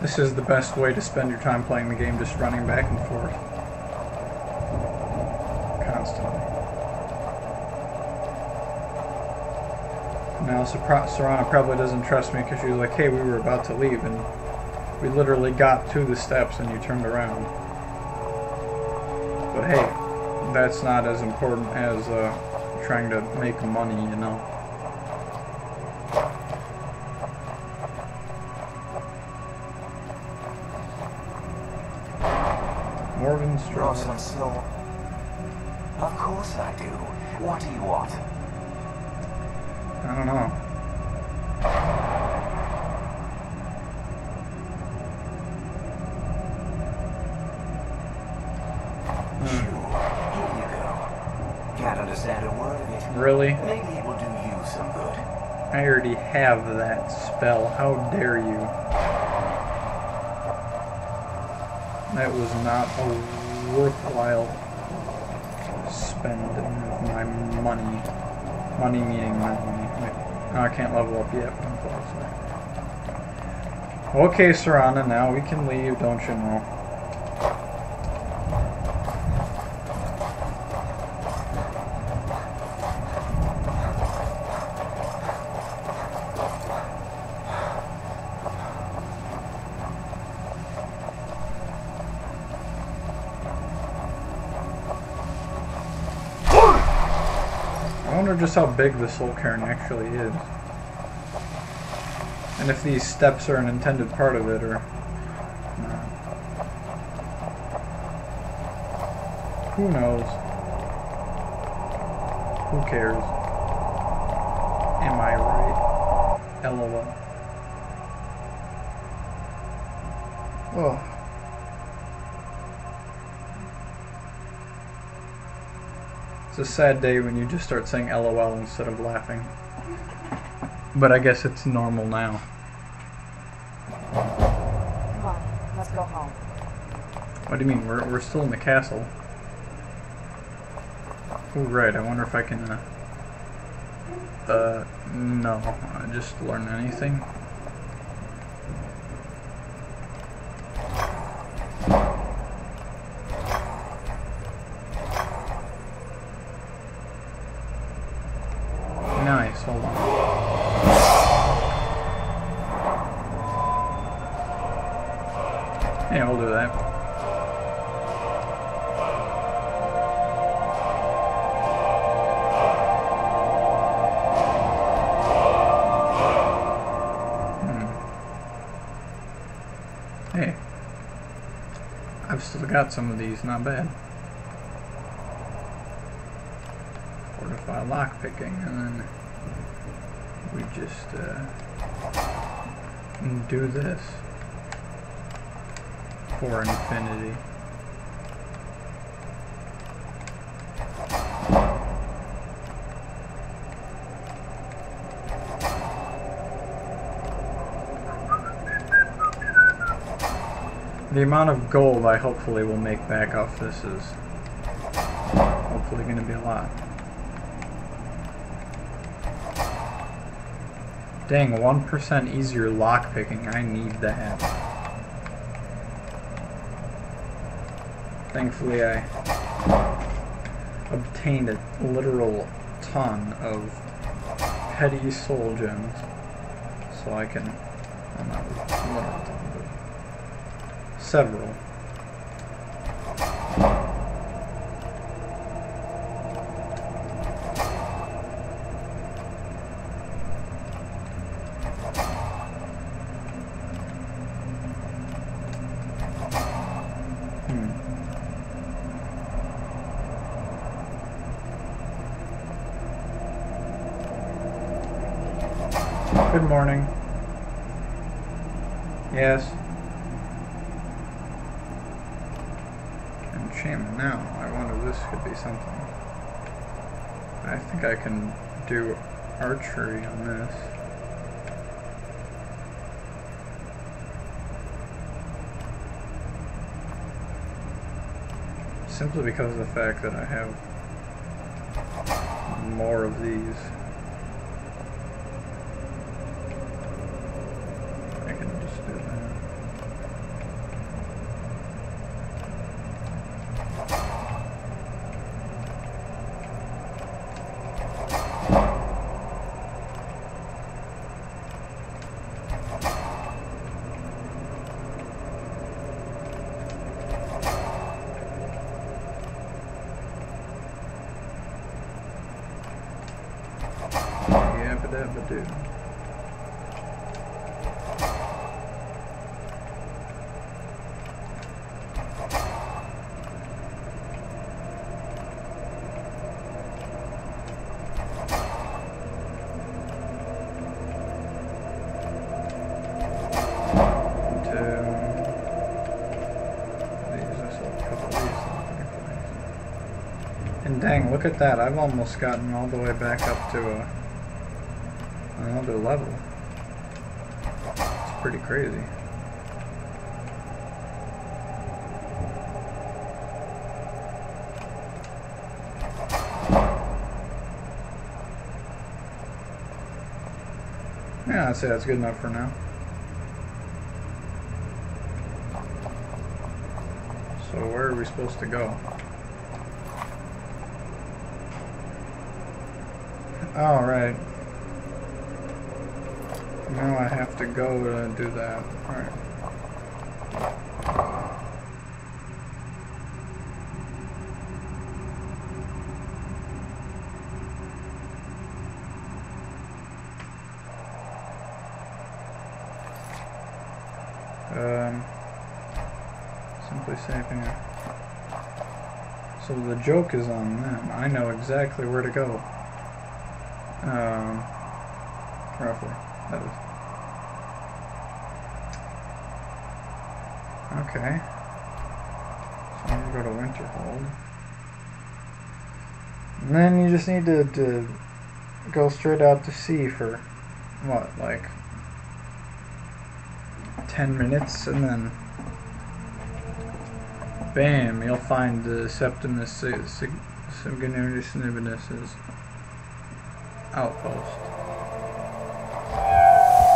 This is the best way to spend your time playing the game, just running back and forth. Constantly. Now, Serana probably doesn't trust me because she was like, hey, we were about to leave, and we literally got to the steps and you turned around. But hey, that's not as important as trying to make money, you know. Morgan Rosalind Snow. Of course I do. What do you want? I don't know. Sure. Here you go. Can't understand a word of it. Really? Maybe it will do you some good. I already have that spell. How dare you? That was not a worthwhile spending of my money. Money meaning my money. Oh, I can't level up yet, but I'm close. Okay, Serana, now we can leave, don't you know? wonder just how big the soul cairn actually is. And if these steps are an intended part of it or not. Who knows? Who cares? Am I right? LOL. Oh. It's a sad day when you just start saying LOL instead of laughing. But I guess it's normal now. Come on, let's go home. What do you mean? We're still in the castle. Oh, right. I wonder if I can, no. Just learn anything. Nice, hold on. Yeah, we'll do that. Hey. I've still got some of these, not bad. Fortify lockpicking, and then we just do this for infinity. The amount of gold I hopefully will make back off this is hopefully going to be a lot. Dang, 1% easier lockpicking. I need that. Thankfully, I obtained a literal ton of petty soul gems. So I can... well, not a literal ton, but several. Good morning. Yes. Enchantment now. I wonder if this could be something. I think I can do archery on this. Simply because of the fact that I have more of these. Do. And dang, look at that. I've almost gotten all the way back up to another level. It's pretty crazy. Yeah, I'd say that's good enough for now. So where are we supposed to go? All right. Now I have to go to do that. Alright. Simply saving it. So the joke is on them. I know exactly where to go. Roughly, that is. Okay. So I'm gonna go to Winterhold. And then you just need to go straight out to sea for, what, like 10 minutes, and then bam, you'll find the Septimus Sanguinarius outpost.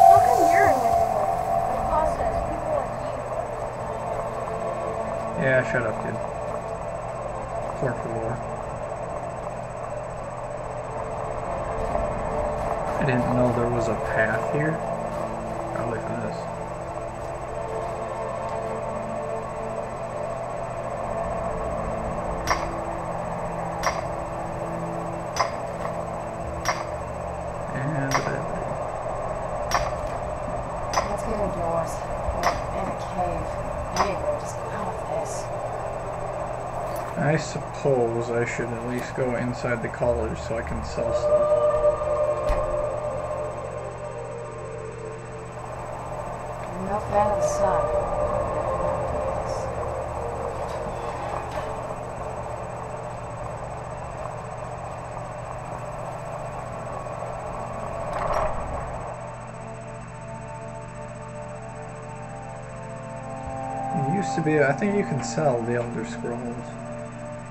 How come you're in Winterhold? The process, people like you. Yeah, shut up, kid. Por favor. I didn't know there was a path here. Probably for this. And Let's get indoors. In a cave. Anywhere, just out of this. I suppose I should at least go inside the college so I can sell stuff. I'm no fan of the sun. It used to be, I think you can sell the Elder Scrolls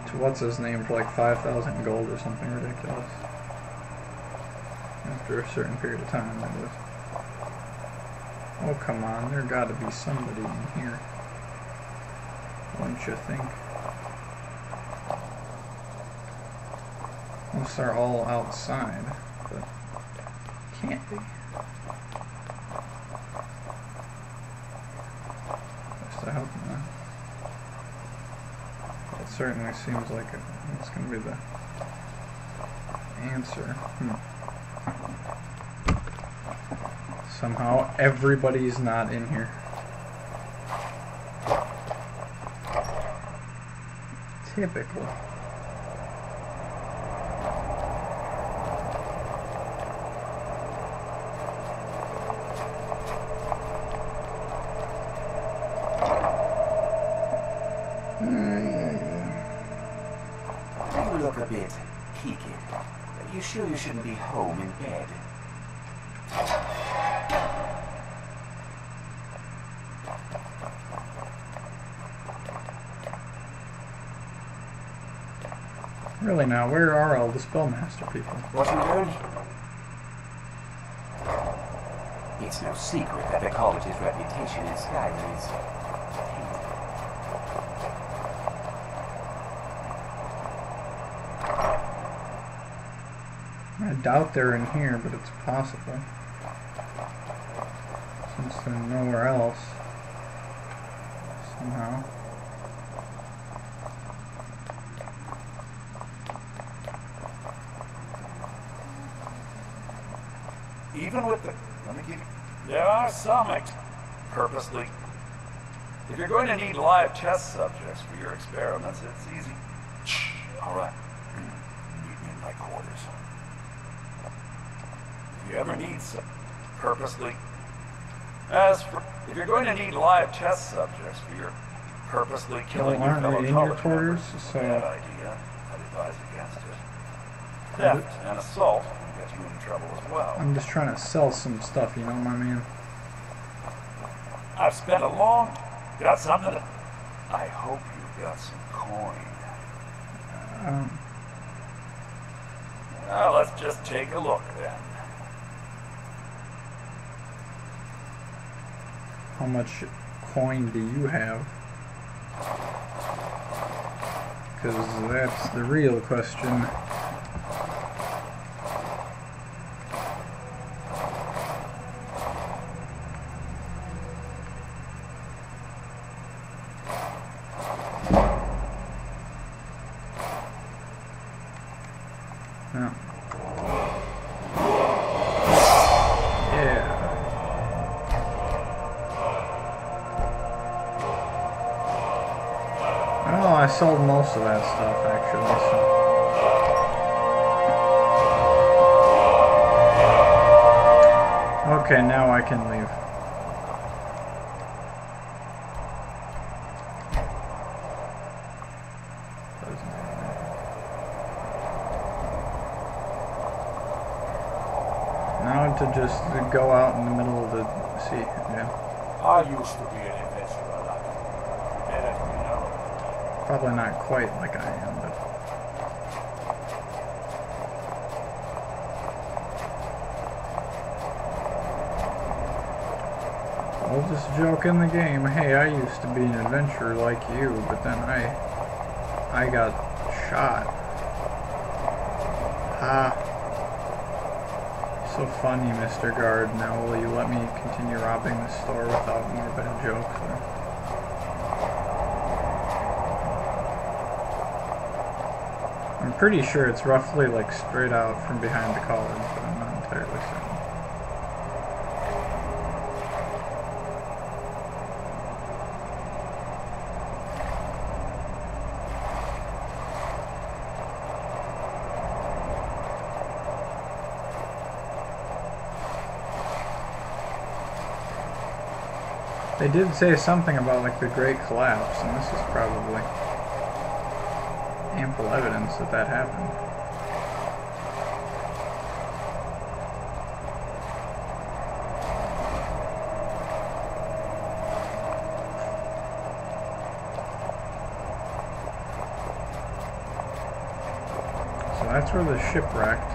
to what's his name for like 5,000 gold or something ridiculous. After a certain period of time, that is. Oh, come on, there gotta be somebody in here. Wouldn't you think? Most are all outside, but can't be. Just I hope not. It certainly seems like it's gonna be the answer. Somehow everybody's not in here. Typical. You look a bit peaked. You sure you shouldn't be home in bed? Really now, where are all the Spellmaster people? What you doing? It's no secret that the college's reputation in Skyrim is I doubt they're in here, but it's possible. Since they're nowhere else. Somehow. Even with the... Let me give you... There are some purposely. If you're going to need live test subjects for your experiments, it's easy. Shh. All right. Meet me in my quarters. If you ever need some... Purposely. If you're going to need live test subjects for your purposely killing your aren't fellow we in your college quarters? members, So... bad idea. I'd advise against it. Theft and assault can get you into trouble as well. I'm just trying to sell some stuff, you know, my man. I've spent a long... Got something to... I hope you've got some coin. Well, let's just take a look then. How much coin do you have? Because that's the real question. No. Yeah. Oh, I sold most of that stuff actually, so. Okay, now I can leave. Now to just go out in the middle of the sea again. I used to be an adventurer like you. Better than you know. Probably not quite like I am, but... Oldest joke in the game. Hey, I used to be an adventurer like you, but then I got shot. Ha. So funny, Mr. Guard. Now will you let me continue robbing the store without more bad jokes? I'm pretty sure it's roughly like straight out from behind the college, but I'm not entirely certain. They did say something about like the Great Collapse, and this is probably ample evidence that that happened. So that's where the ship wrecked.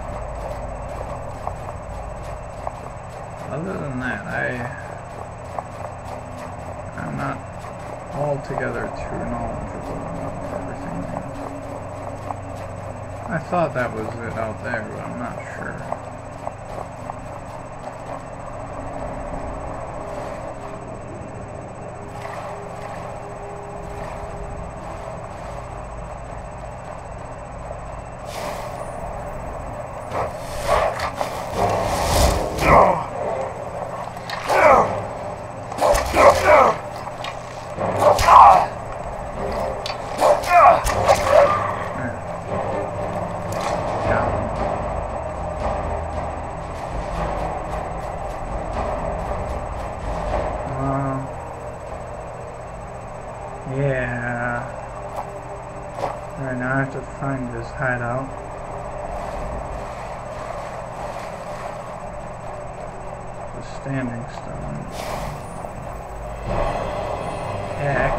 Other than that, I'm not altogether too knowledgeable about everything there. I thought that was it out there, but I'm not sure. Yeah. Alright, now I have to find his hideout. The standing stone. Heck.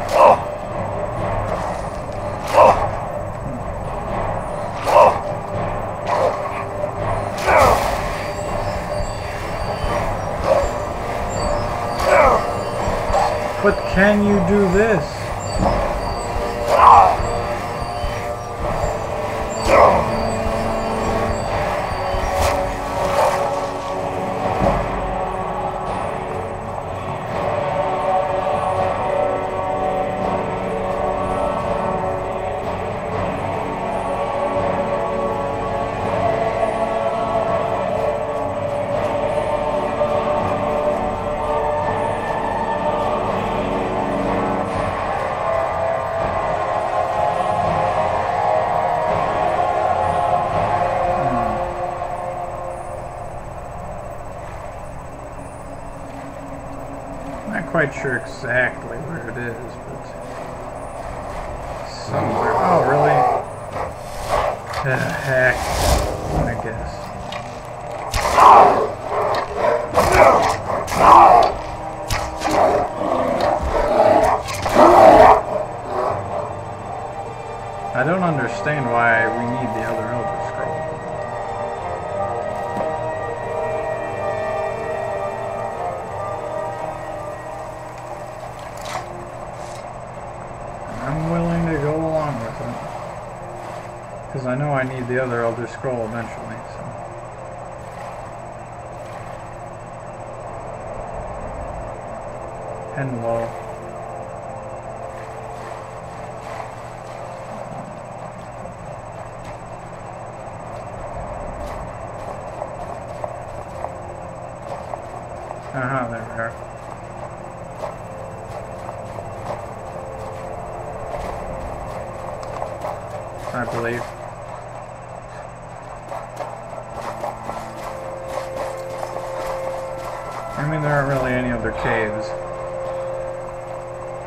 But can you do this? Not quite sure exactly where it is, but somewhere. Oh, really? Heck, I guess. I don't understand why we need the other Elder Scroll. I'm willing to go along with it. Because I know I need the other Elder Scroll eventually, so. Hello. There we are. I believe. I mean, there aren't really any other caves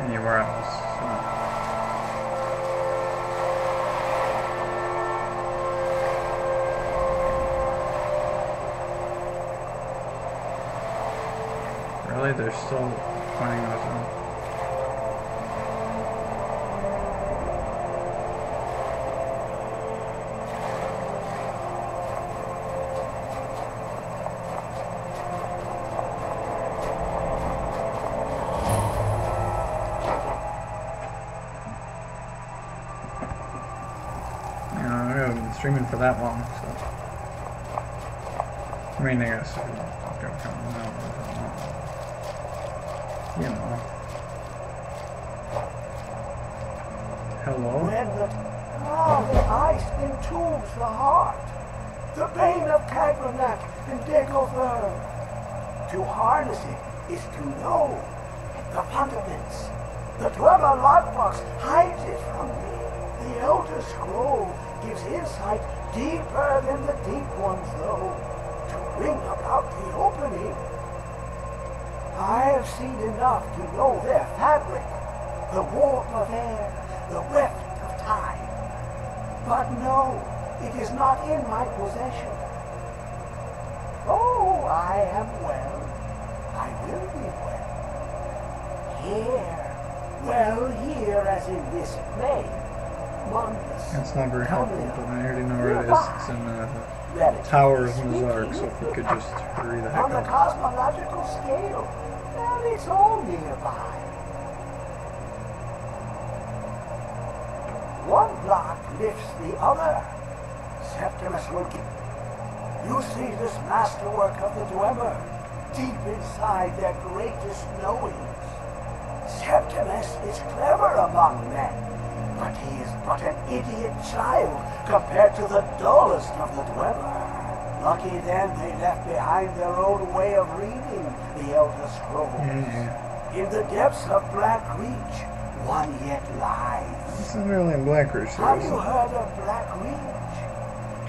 anywhere else. So. Really? They're still pointing those in. Streaming for that long, so I mean, I guess you know. Hello? When the ice entombs the heart, the bane of Tabernac and Dagobert. To harness it is to know the fundaments. The Dwemer lockbox hides it from me. The Elder Scroll gives insight deeper than the deep ones, though, to bring about the opening. I have seen enough to know their fabric, the warp of air, the weft of time. But no, it is not in my possession. Oh, I am well. I will be well. Here as in this plane. It's not very helpful, but I already know where it is. It's in the Tower of Mazark, so if you could just hurry the heck on the up. cosmological scale, well, it's all nearby. One block lifts the other. Septimus will get. You see this masterwork of the Dwemer, deep inside their greatest knowings. Septimus is clever among men. But he is but an idiot child compared to the dullest of the Dwemer. Lucky then they left behind their own way of reading the Elder Scrolls. In the depths of Black Reach, one yet lies. This isn't really in Black Reach, though, Have is you it? heard of Black Reach?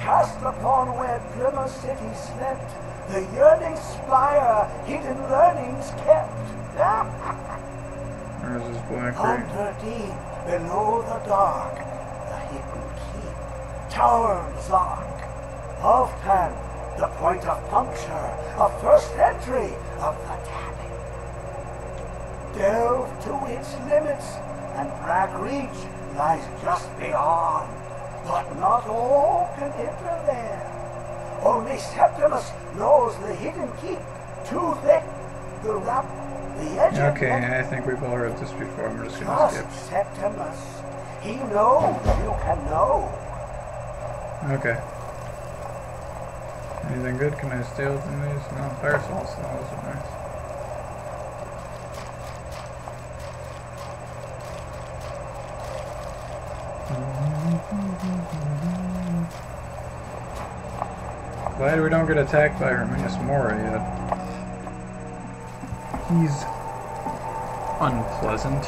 Cast upon where Plymouth City slept, the yearning spire, hidden learnings kept. Or is this Black Reach? Under deep, below the dark, the hidden keep, Tower Zark, Loftan, the point of puncture, of first entry of the Tabbing. Delve to its limits, and Black Reach lies just beyond, but not all can enter there. Only Septimus knows the hidden keep, too thick, the wrap, the edge of Okay, it. I think we've all heard this before. I'm just gonna skip. Trust Septimus. He knows you can know. Okay. Anything good? Can I steal from these? No, fire salts. Those are nice. Glad we don't get attacked by Herminus Mora yet. He's unpleasant.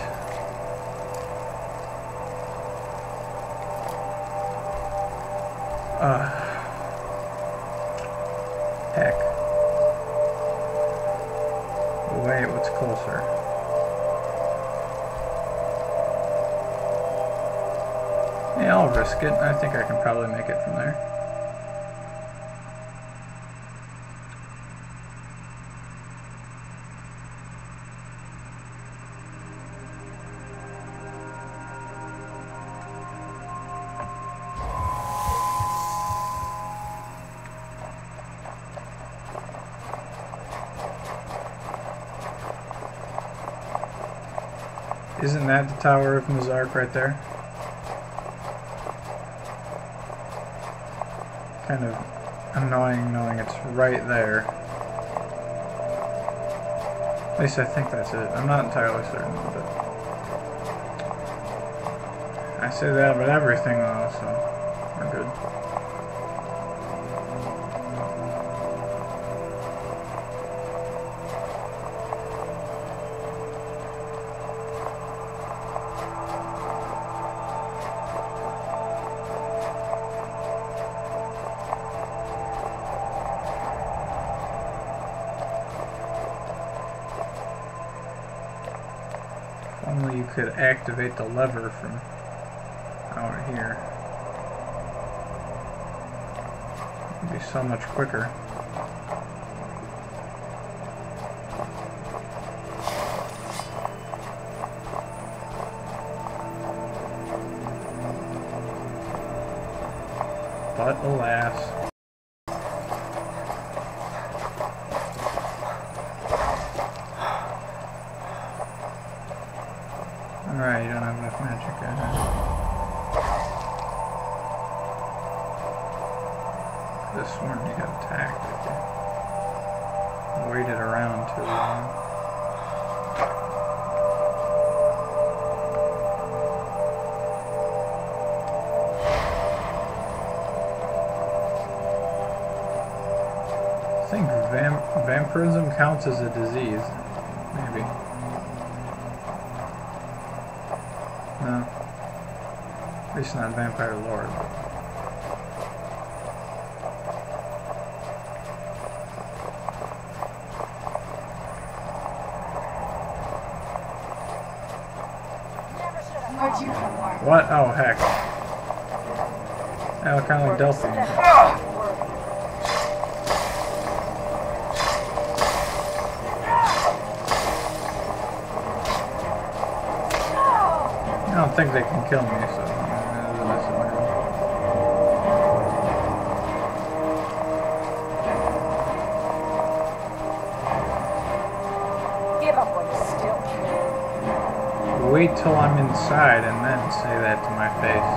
Heck. Wait, what's closer? Yeah, I'll risk it. I think I can probably make it from there. Isn't that the Tower of Mazark right there? Kind of annoying knowing it's right there. At least I think that's it. I'm not entirely certain, but I say that about everything though, so we're good. Only you could activate the lever from out here. It'd be so much quicker. But alas. Alright, you don't have enough magic, Could have sworn you got attacked if you waited around too long. I think vampirism counts as a disease. Maybe. No. At least not Vampire Lord. Where'd you come from? What? Oh, heck. Yeah, look kind of like Delphine. I don't think they can kill me, so it doesn't matter. Give up when you still can. Wait till I'm inside and then say that to my face.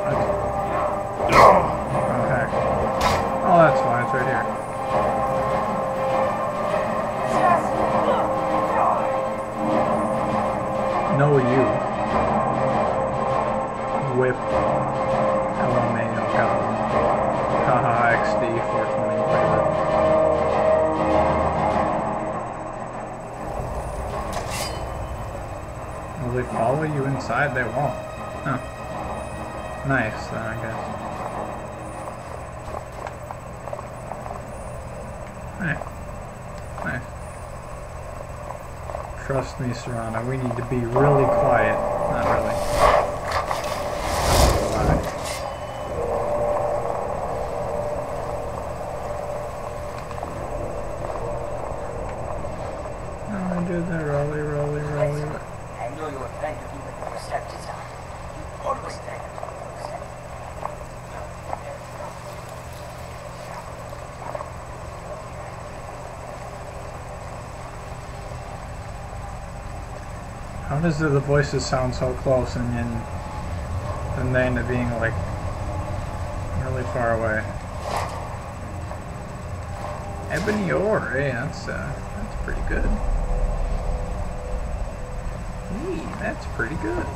What? Oh, heck. Oh, that's why it's right here. No, you. Whip. LMAO. Haha, XD 420. Will they follow you inside? They won't. Huh. Nice, then, I guess. Hey. Nice. Trust me, Serrano, we need to be really quiet. Not really. No, I did that rolly. I know you were trying to do what you were set to do. You always try to do what you said. How does the voices sound so close and then they end up being like really far away? Ebony ore, hey, that's pretty good. Hey, that's pretty good.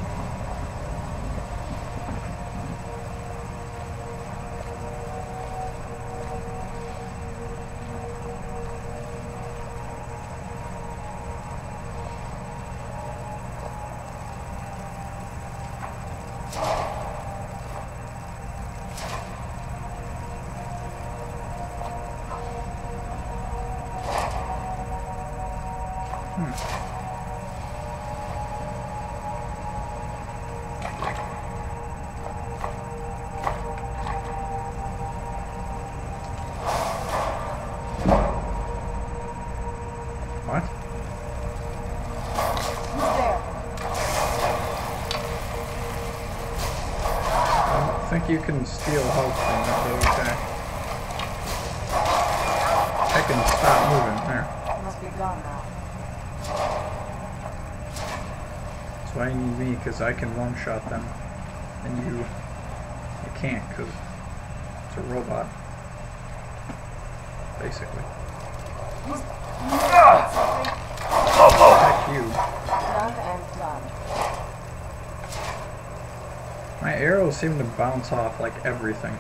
What? Who's there? I don't think you can steal health from it, but okay. I can stop moving. There. Must be gone now. That's why you need me, because I can one-shot them. And you can't, because it's a robot. Basically. Heck you. Done and done. My arrows seem to bounce off like everything.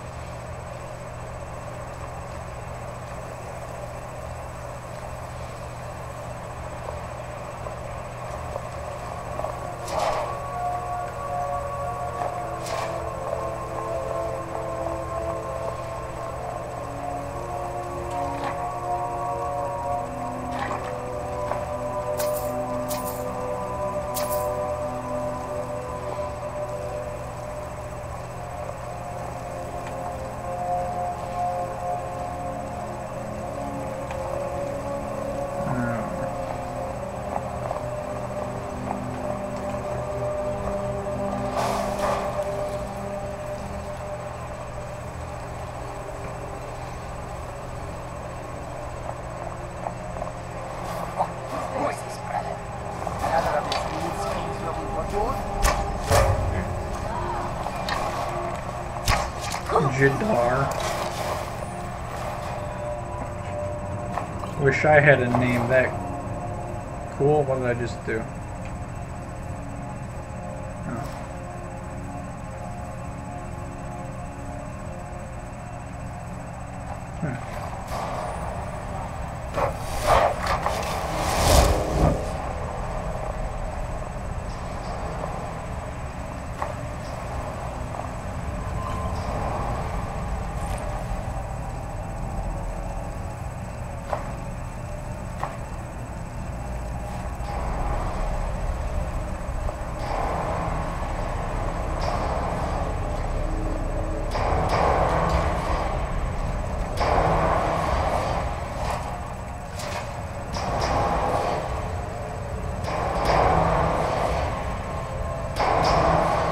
Jadar. Wish I had a name that cool. What did I just do?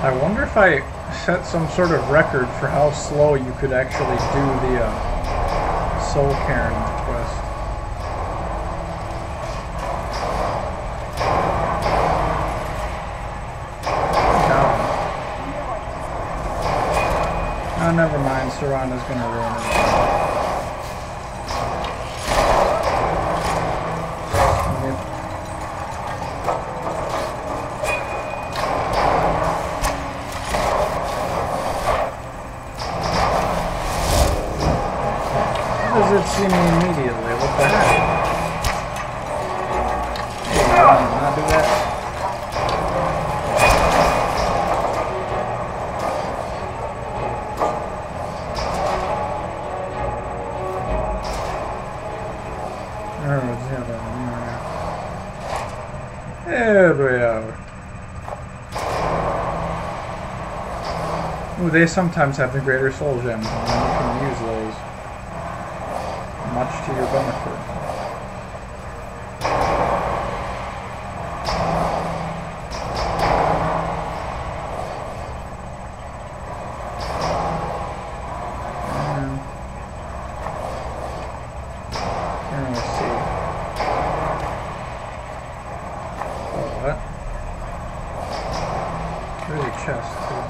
I wonder if I set some sort of record for how slow you could actually do the Soul Cairn quest. Oh, never mind. Serana's gonna ruin it. Does it see me immediately? What the heck? Hey, you want to not do that? There we are. Ooh, they sometimes have the greater soul gems, and then you can use those. Much to your benefit. Let's see. Oh, what? There's a chest, too.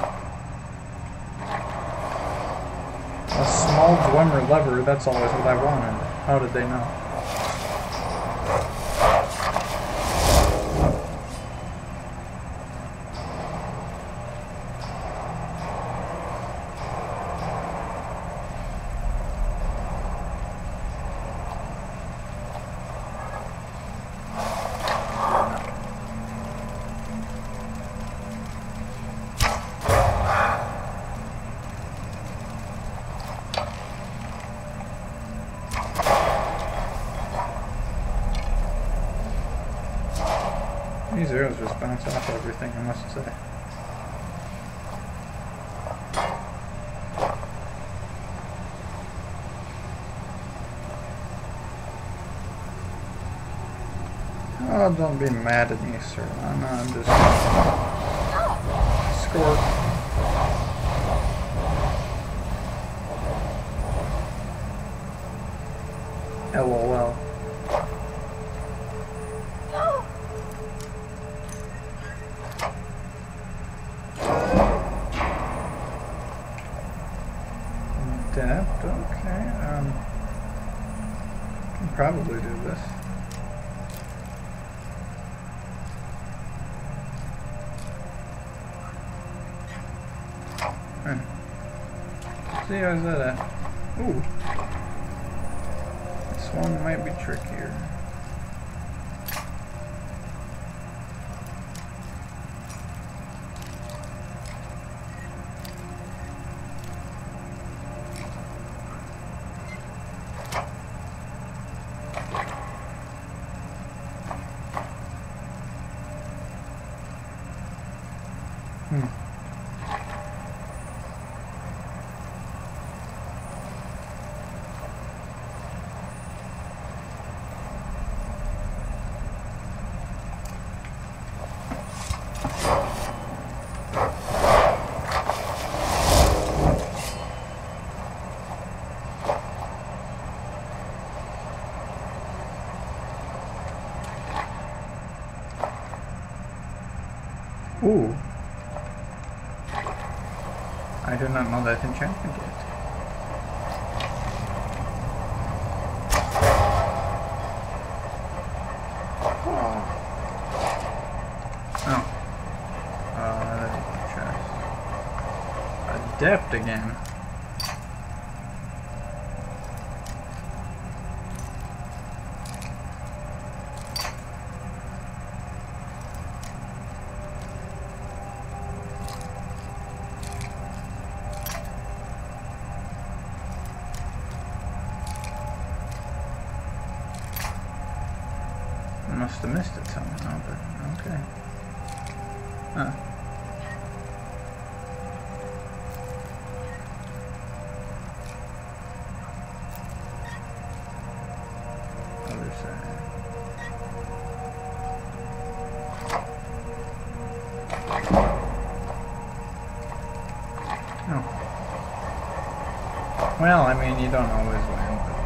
A small Dwemer lever, that's always what I wanted. How did they know? These arrows just bounce off everything, I must say. Oh, don't be mad at me, sir. I'm just... Score. LOL. Adapt, okay. Can probably do this. See, how's that at? Ooh. This one might be trickier. Ooh. I did not know that enchantment yet. adept again. I must have missed it somehow, but okay. Huh. Other side. Oh. Well, I mean, you don't always win, but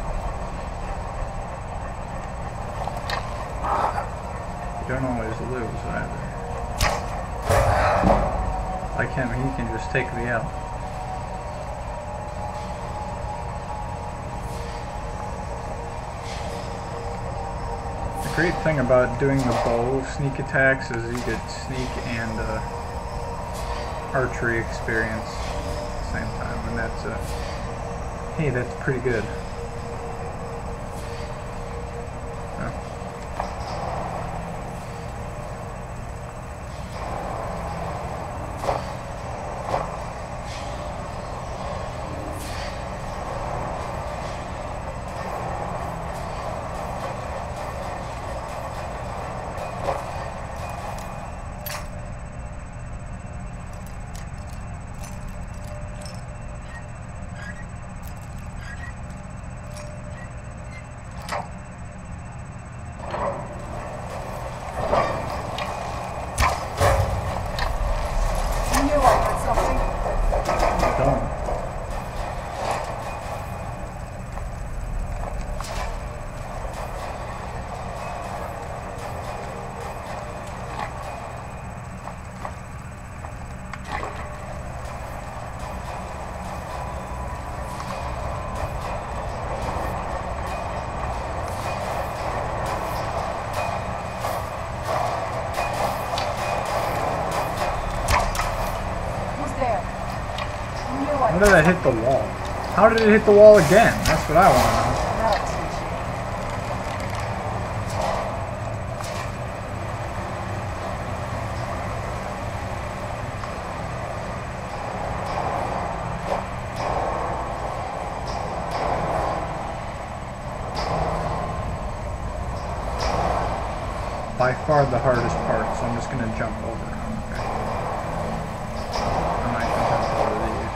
you don't always lose either. Like him, he can just take the L. The great thing about doing the bow sneak attacks is you get sneak and archery experience at the same time, and that's hey, that's pretty good. How did that hit the wall? How did it hit the wall again? That's what I want to know. By far the hardest part, so I'm just going to jump over them. Okay. I'm not going to jump over these.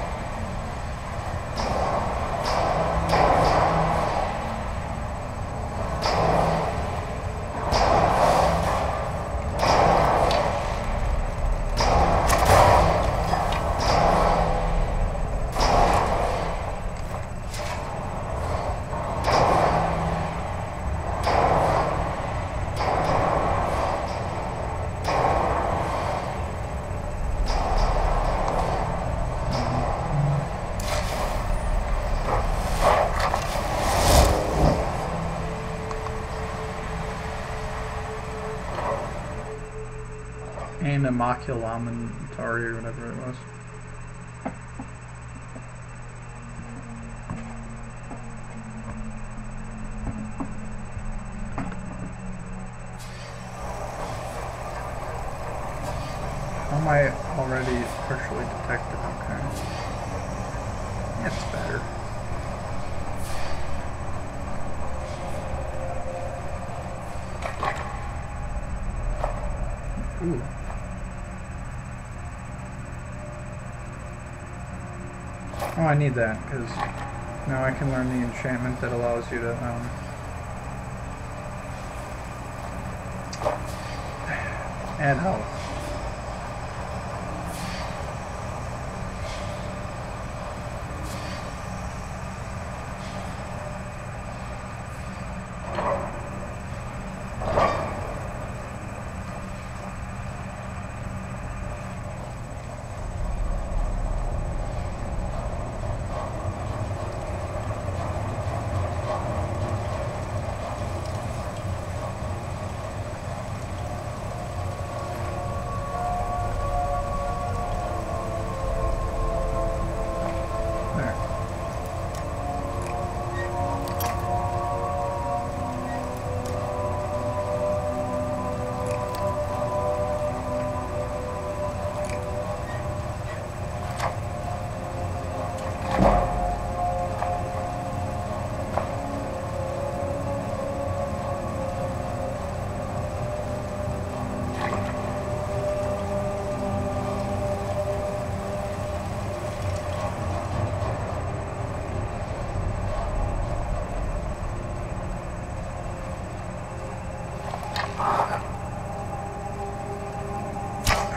And a maculamentary or whatever it was. How am I already partially detected? Okay. That's better. Ooh. Oh, I need that, because now I can learn the enchantment that allows you to, add health.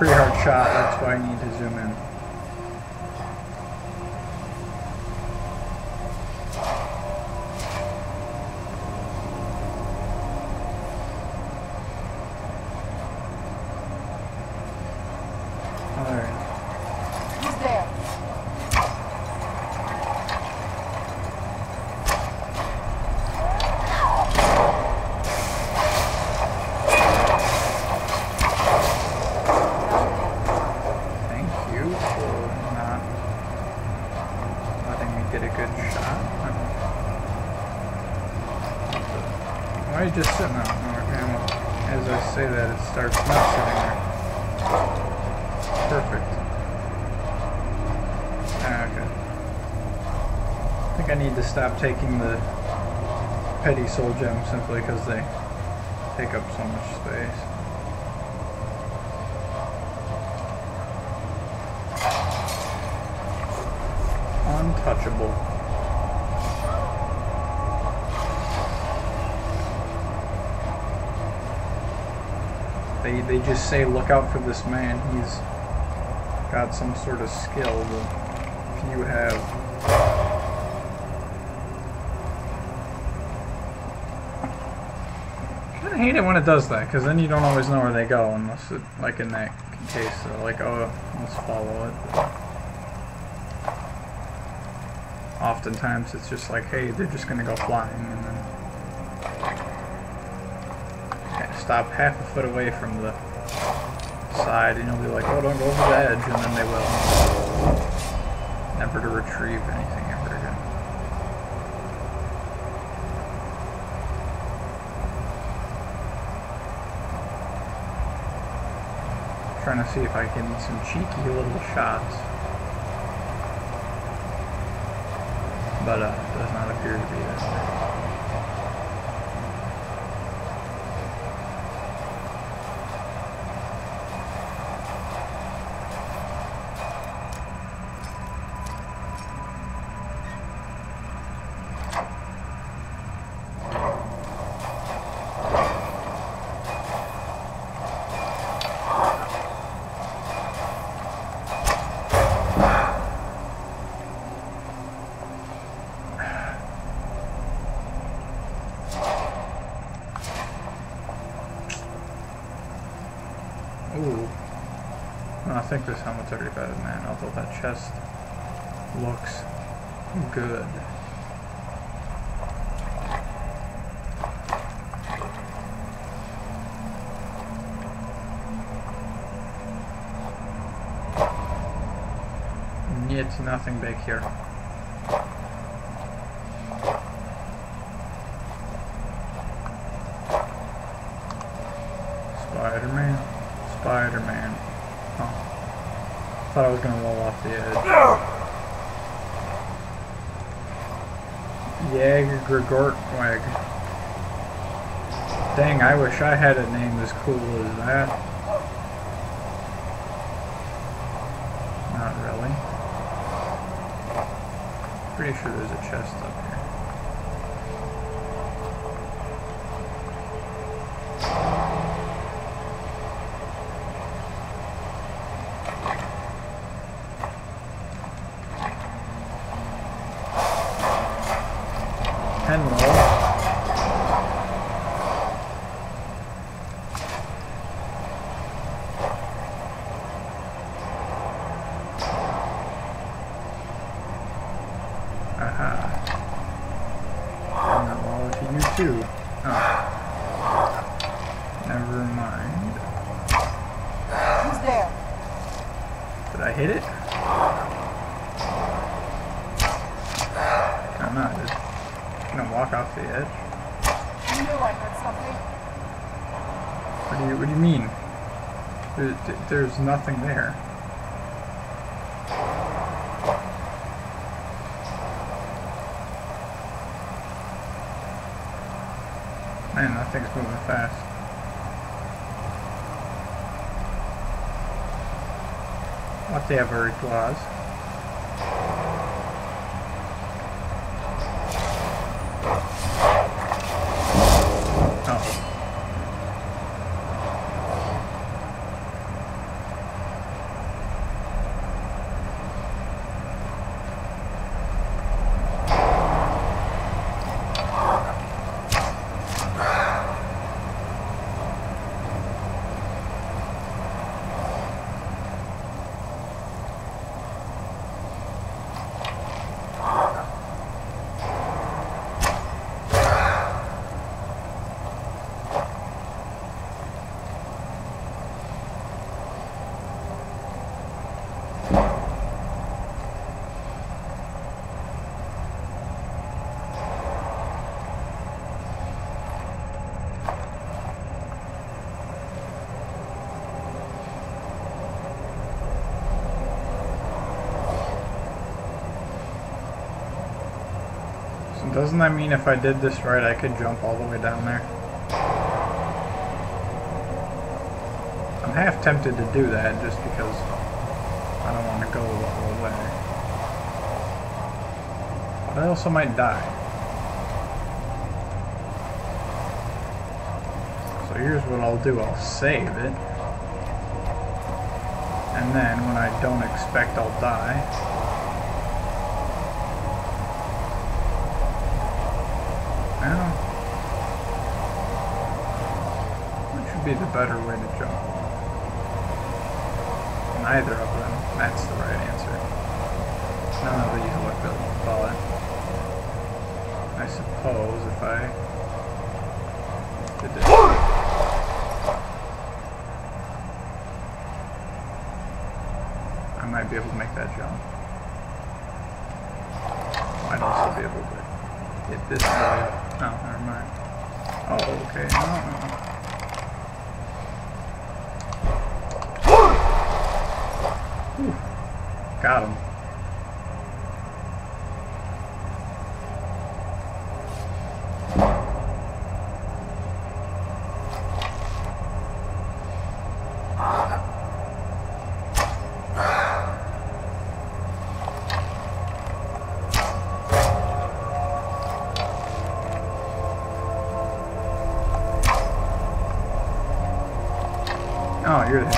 pretty hard shot, that's why I need to zoom in. Why are you just sitting out? As I say that, it starts not sitting there. Perfect. Okay. I think I need to stop taking the petty soul gems simply because they take up so much space. Untouchable. They just say, look out for this man. He's got some sort of skill that if you have. I kind of hate it when it does that, because then you don't always know where they go, unless it, like in that case, like, oh, let's follow it. Oftentimes it's just like, hey, they're just going to go flying, and then stop half a foot away from the side, and you'll be like, oh, don't go over the edge, and then they will. Never to retrieve anything ever again. Trying to see if I can get some cheeky little shots. But it does not appear to be that. Ooh. No, I think this helmet's already better than that, although that chest looks good. Yet nothing back here. Spider-Man. Spider-Man. Oh. Thought I was gonna roll off the edge. Jägergortwag. Dang, I wish I had a name as cool as that. Not really. Pretty sure there's a chest up here. Too. Oh. Never mind. Who's there? Did I hit it? I'm not. Just gonna walk off the edge. I knew I heard something. What do you mean? There's nothing there. Man, that thing's moving fast. Whatever it was. Oh. Doesn't that mean if I did this right, I could jump all the way down there? I'm half tempted to do that just because I don't want to go the whole way. But I also might die. So here's what I'll do. I'll save it. And then when I don't expect I'll die, well, that should be the better way to jump. Neither of them. That's the right answer. None of these look good, but I suppose if I did this, I might be able to make that jump. Might also be able to hit this way. No, never mind. Oh, okay. No. Whew. Got him. Oh, you're there.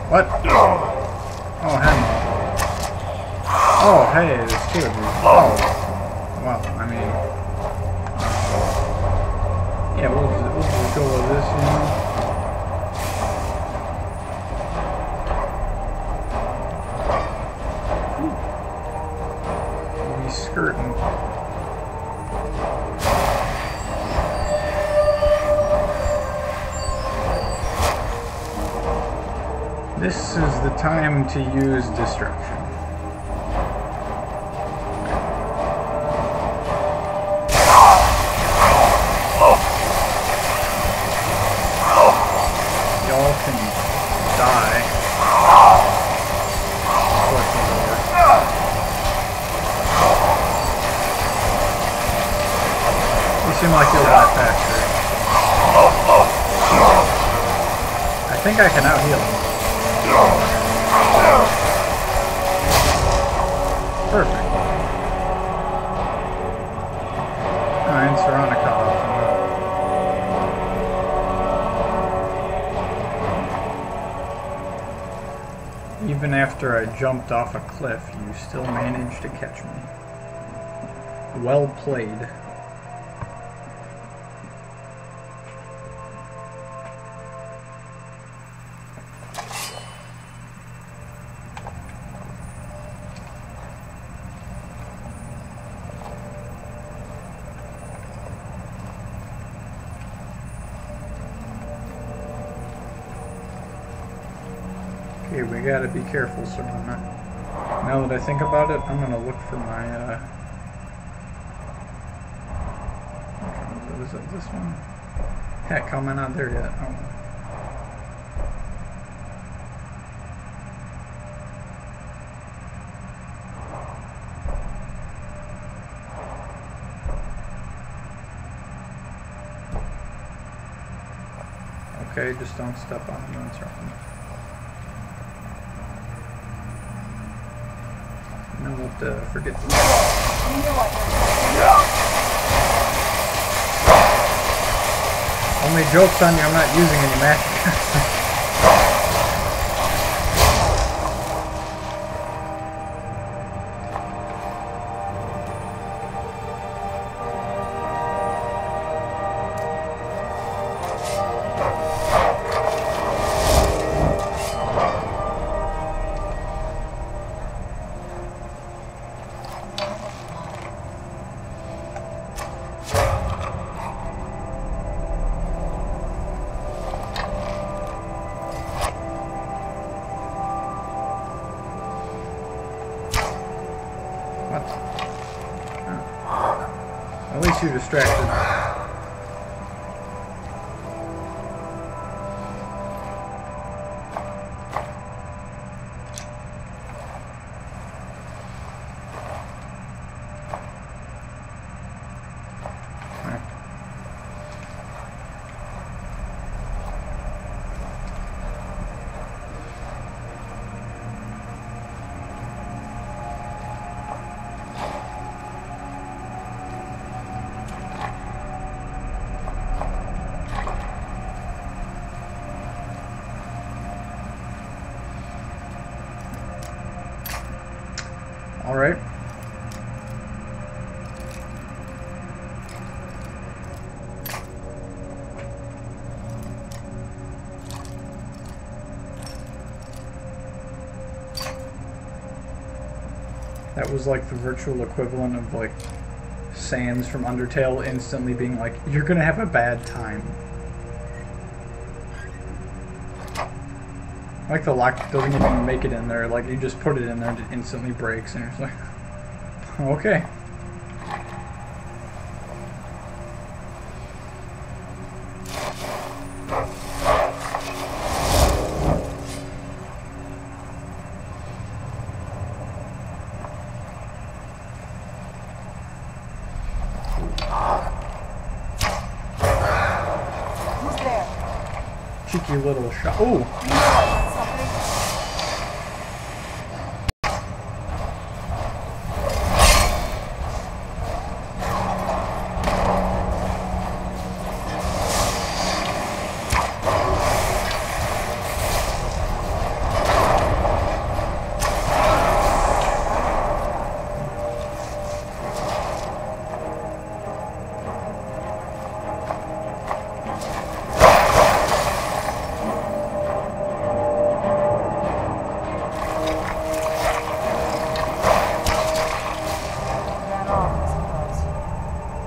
What? Oh, hey. Oh, hey, there's two of you. Oh. Well, I mean... yeah, we'll just go with this, you know? We'll be skirting. This is the time to use destruction. Y'all can die. You seem like you'll die faster. I think I can out-heal him. Perfect. Alright, Veronica off. Even after I jumped off a cliff, you still managed to catch me. Well played. Okay, we gotta be careful, Serena. Now that I think about it, I'm gonna look for my, is it this one? Heck, how am I not there yet? Oh. Okay, just don't step on me, that's right. No, forget this. Only joke's on you, I'm not using any magic. At least you're distracted. Alright. That was like the virtual equivalent of like Sans from Undertale instantly being like, you're gonna have a bad time. Like the lock doesn't even make it in there, like you just put it in there and it instantly breaks and you're just like, okay. Cheeky little shot. Oh!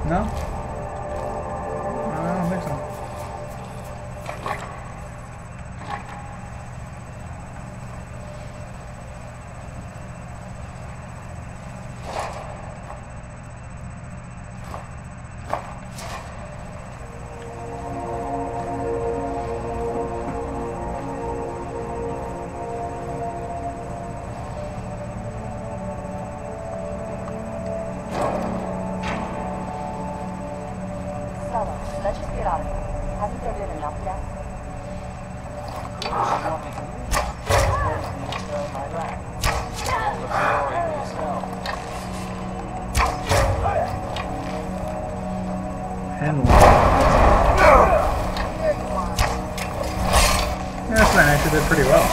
No? I don't think so. Let's just get out of here. Hasn't there been enough yet? Yeah, this man actually did pretty well.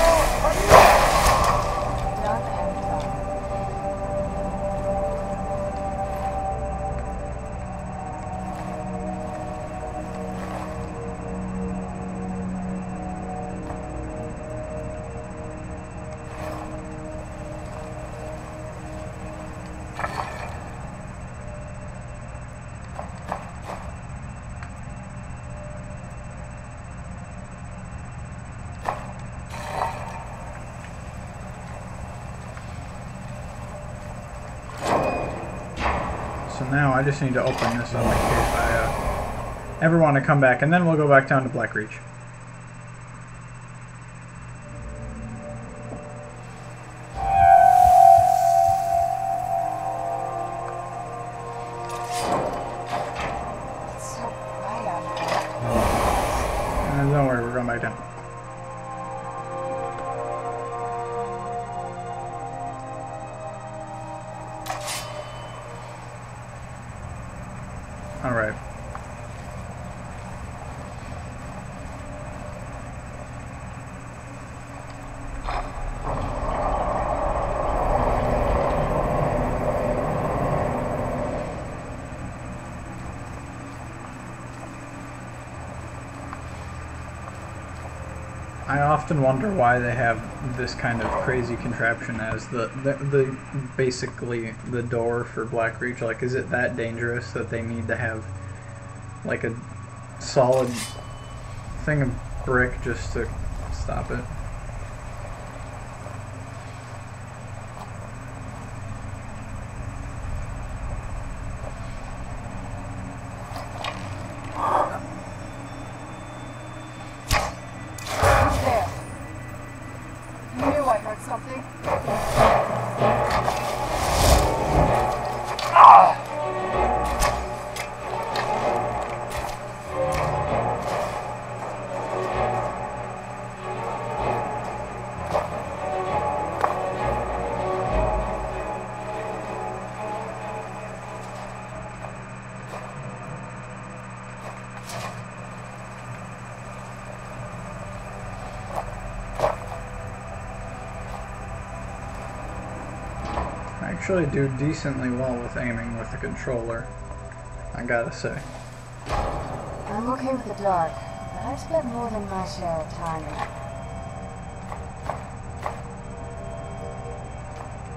So now I just need to open this up in case I ever want to come back, and then we'll go back down to Black Reach. It's so bright out here. Don't worry, we're going back down. Alright. I often wonder why they have this kind of crazy contraption as the basically the door for Black Reach. Like, is it that dangerous that they need to have like a solid thing of brick just to stop it? Something? actually do decently well with aiming with the controller, I gotta say. I'm okay with the dark, but I've spent more than my share of time in it.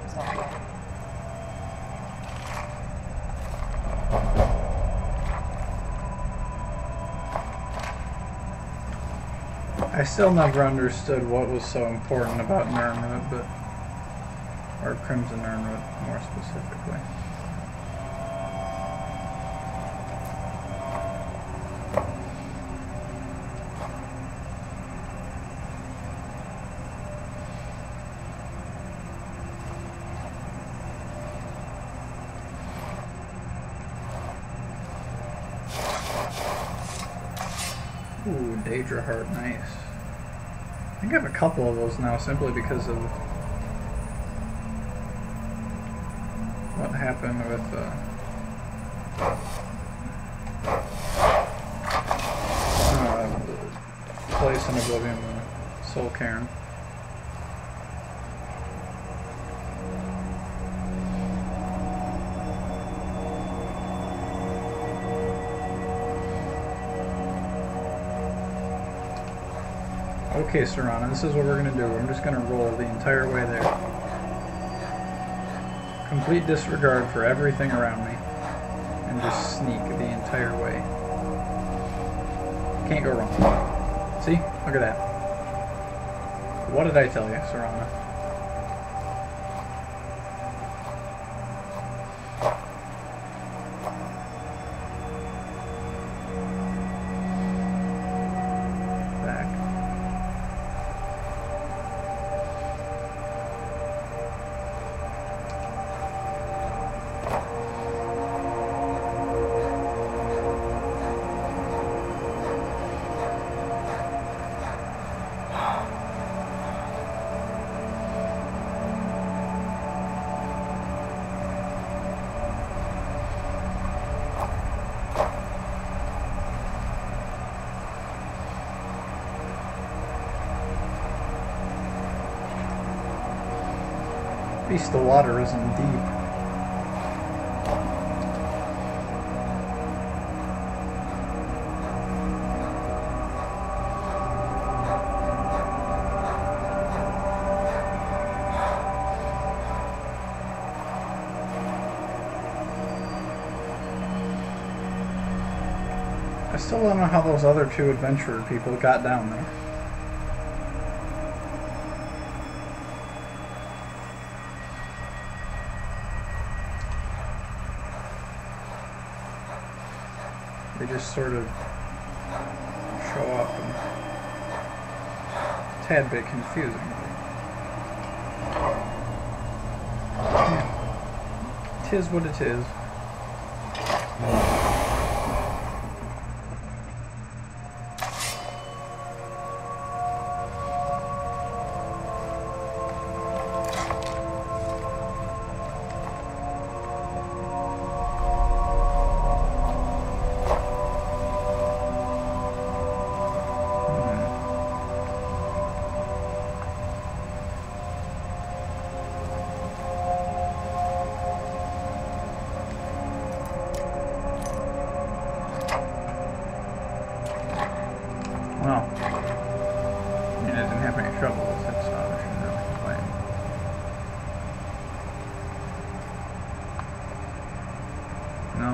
Is that right? I still never understood what was so important about Nirnwood, but... or Crimson Nirnwood, more specifically. Ooh, Daedra Heart, nice. I think I have a couple of those now simply because of what happened with the place in Oblivion, the Soul Cairn. Okay, Serana, this is what we're going to do. I'm just going to roll the entire way there. Complete disregard for everything around me. And just sneak the entire way. Can't go wrong. See? Look at that. What did I tell you, Serana? At least the water isn't deep. I still don't know how those other two adventurer people got down there. They just sort of show up and a tad bit confusing. Yeah. 'Tis what it is. Well, I mean, I didn't have any trouble with it, so I shouldn't really complain. No?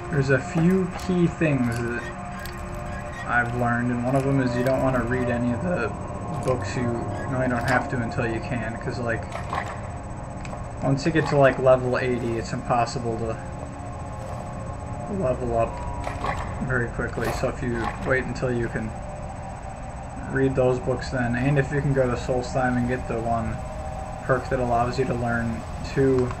There's a few key things that I've learned, and one of them is you don't want to read any of the books. You really don't have to until you can, because, like, once you get to like level 80, it's impossible to level up very quickly. So if you wait until you can read those books then, and if you can go to Solstheim and get the one perk that allows you to learn 2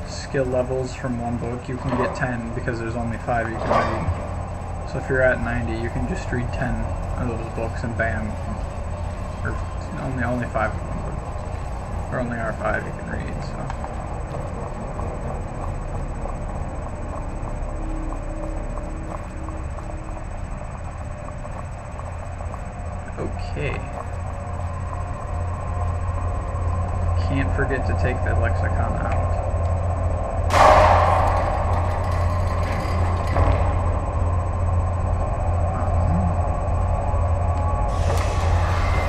skill levels from one book, you can get 10 because there's only 5 you can read. So if you're at 90, you can just read 10 of those books and bam, or only 5 of them. There only are 5 you can read, so. Okay. Can't forget to take that lexicon out.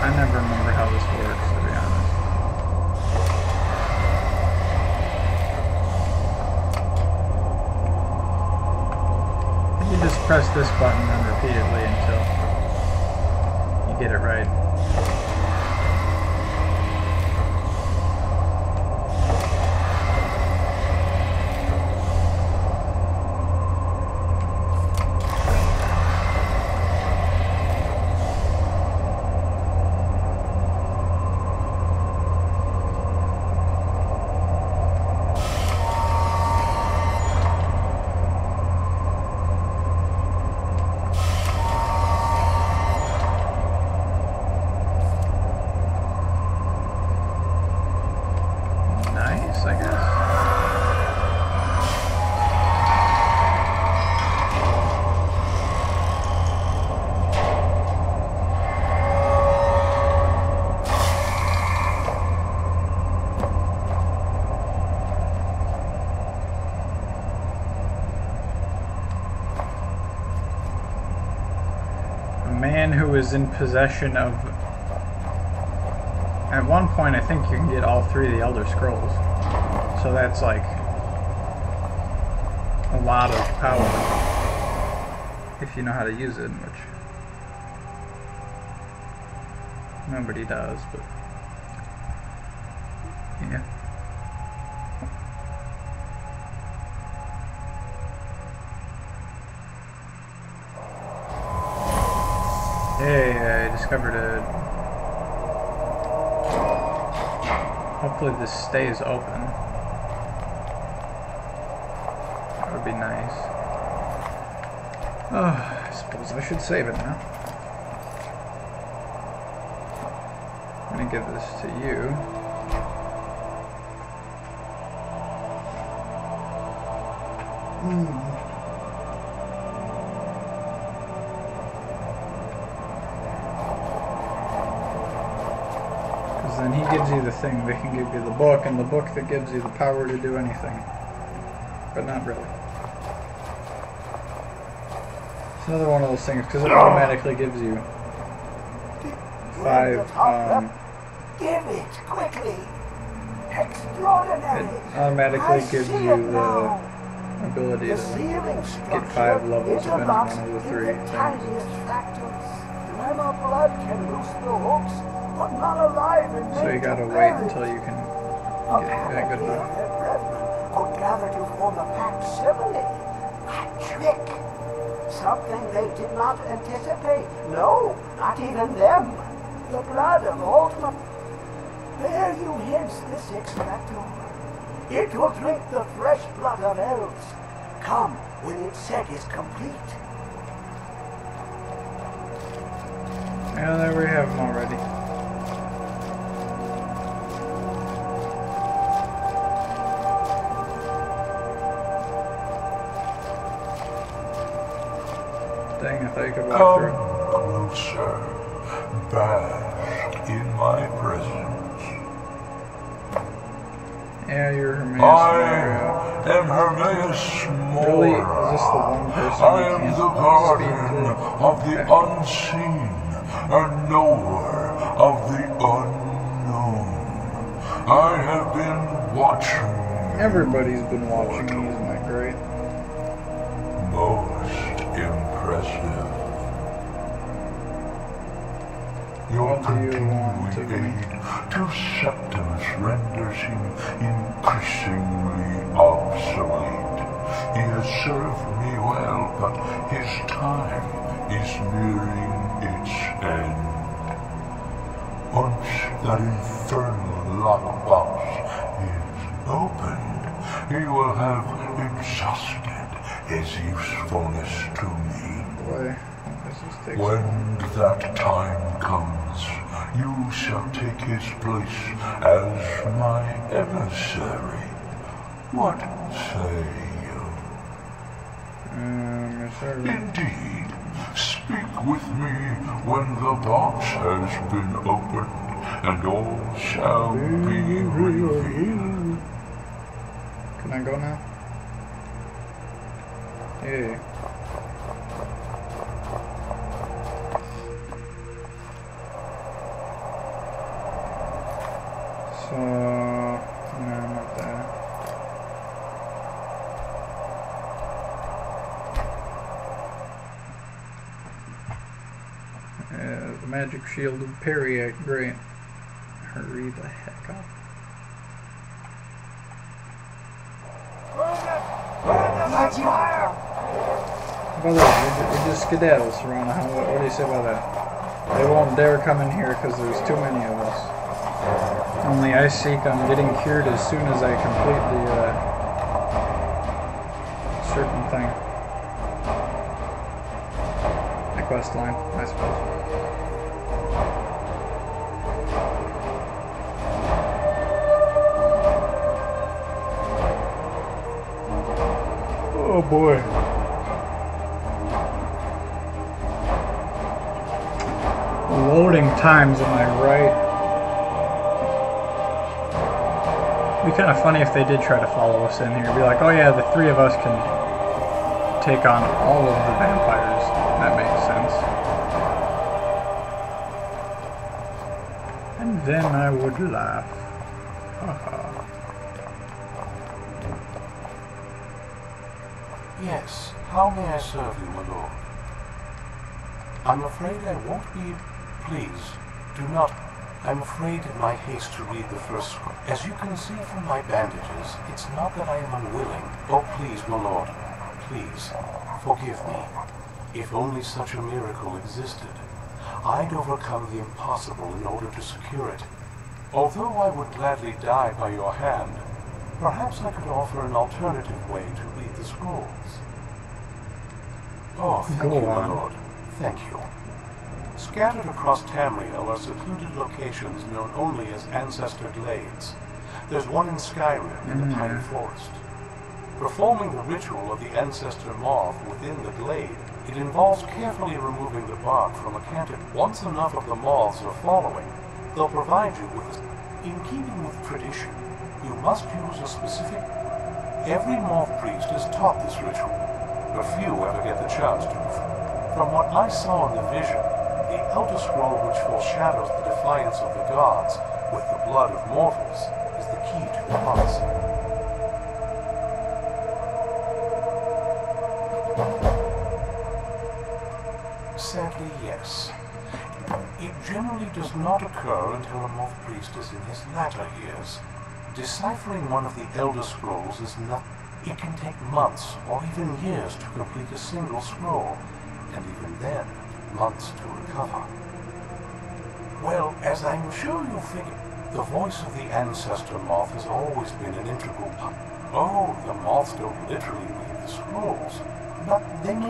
I never remember how this works, to be honest. You just press this button then repeatedly until you get it right. I guess. A man who is in possession of... At one point, I think you can get all 3 of the Elder Scrolls. So that's like a lot of power if you know how to use it, which nobody does, but yeah. Hey, I discovered a... Hopefully this stays open. That would be nice. Oh, I suppose I should save it now. I'm gonna give this to you. Because then he gives you the thing that can give you the book, and the book that gives you the power to do anything. But not really. It's another one of those things, because it automatically gives you 5, Give it quickly. Extraordinary. it automatically gives you the ability to get 5 levels of any one of the 3 things. Remember, blood can loose the hooks, but not alive and So you gotta wait until you can get that good enough. Their brethren could gather to form a pact civilly. A trick. Something they did not anticipate. No, not even them. The blood of Ultima. Bear you hence this expector. It will drink the fresh blood of elves. Come when its set is complete. Yeah, there we have them already. Dang, I thought you could walk through. Come closer, bask in my presence. Yeah, you're Hermaeus I Moria. am Hermaeus Really? Is Mora. this the one person I you am can't the speak guardian to? of the Okay. unseen, and knower of the unknown. I have been watching. Everybody's been watching, isn't that great? Most impressive. Your What do you want to continuing be? aid to Septimus renders him increasingly obsolete. He has served me well, but his time is nearing its end. Once that infernal lockbox is opened, he will have exhausted his usefulness to me. Boy, this is takes When that time comes, you shall take his place as my emissary. What say you? yes, sir. Indeed, speak with me when the box has been opened, and all shall be revealed. Can I go now? Yeah. So, no, not there. The magic shield of Periac, great. Hurry the heck up. Where'd you come? Well, we just skedaddle, Serana. What do you say about that? They won't dare come in here because there's too many of us. Only I seek on getting cured as soon as I complete the certain thing. The quest line, I suppose. Oh boy. Loading times, am I right? It'd be kind of funny if they did try to follow us in here. Be like, oh yeah, the three of us can take on all of the vampires. That makes sense. And then I would laugh. Haha. Yes, how may I serve you, my lord? I'm afraid I won't be... Please, do not... I'm afraid in my haste to read the first script. As you can see from my bandages, it's not that I am unwilling. Oh, please, my lord, please, forgive me. If only such a miracle existed, I'd overcome the impossible in order to secure it. Although I would gladly die by your hand, perhaps I could offer an alternative way to read the scrolls. Oh, thank you, my lord. Thank you. Scattered across Tamriel are secluded locations known only as Ancestor Glades. There's one in Skyrim in the Pine Forest. Performing the ritual of the Ancestor Moth within the glade, it involves carefully removing the bark from a canopy. Once enough of the moths are following, they'll provide you with In keeping with tradition, you must use a specific... Every moth priest is taught this ritual, but few ever get the chance to. From what I saw in the vision, the Elder Scroll which foreshadows the defiance of the gods with the blood of mortals is the key to the odyssey. Sadly, yes. It generally does not occur until a moth priest is in his latter years. Deciphering one of the Elder Scrolls is not... It can take months or even years to complete a single scroll, and even then, months to recover. Well, as I'm sure you figure, the voice of the Ancestor Moth has always been an integral part. Oh, the moths don't literally read the scrolls, but then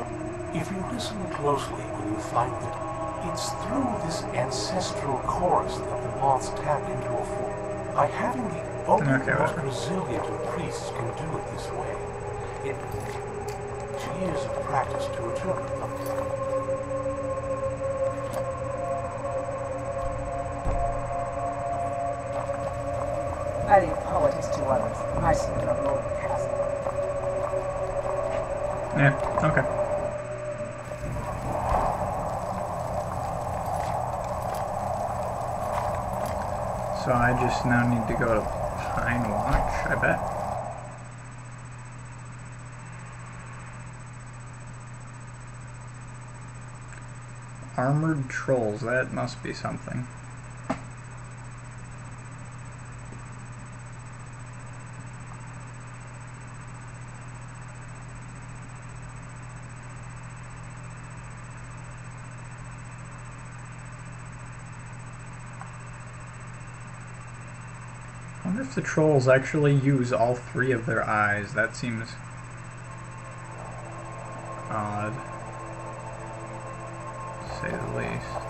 if you listen closely when you find that it's through this ancestral chorus that the moths tap into a form. By having the only most resilient of priests can do it this way, it takes years of practice to interpret them. Many apologies to others. I seem to have lowered the castle. Yeah, okay. So I just now need to go to Pine Watch, I bet. Armored trolls, that must be something. I wonder if the trolls actually use all three of their eyes. That seems odd, to say the least.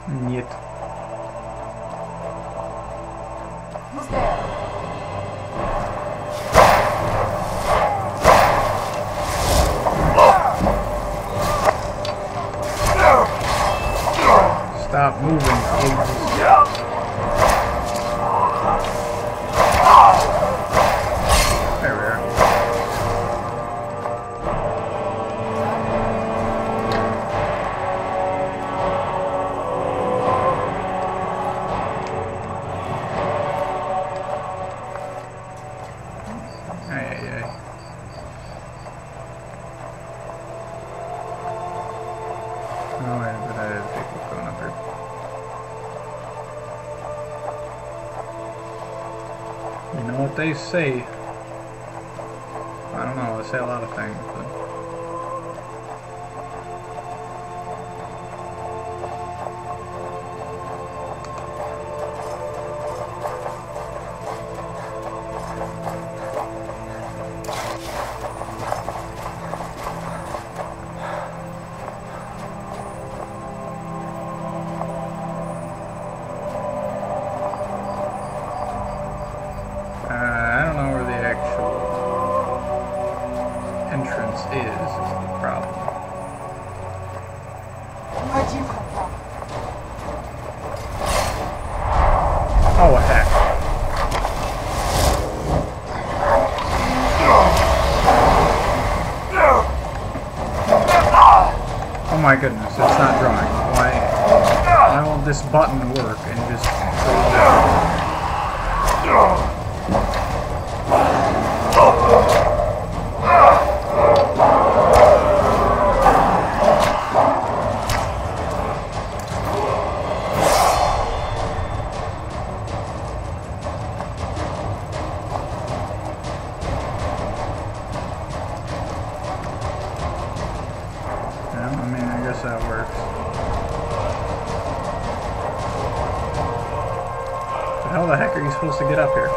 Niet. Who's there? Stop moving, please. There we are. Oh, wait, but I didn't think we're going up here. You know what they say? I don't know, they say a lot of things, but... I don't know where the actual entrance is the problem. Where'd you come from? Oh, heck. Oh my goodness, it's not drawing. Why won't this button work and just... that works. But how the heck are you supposed to get up here?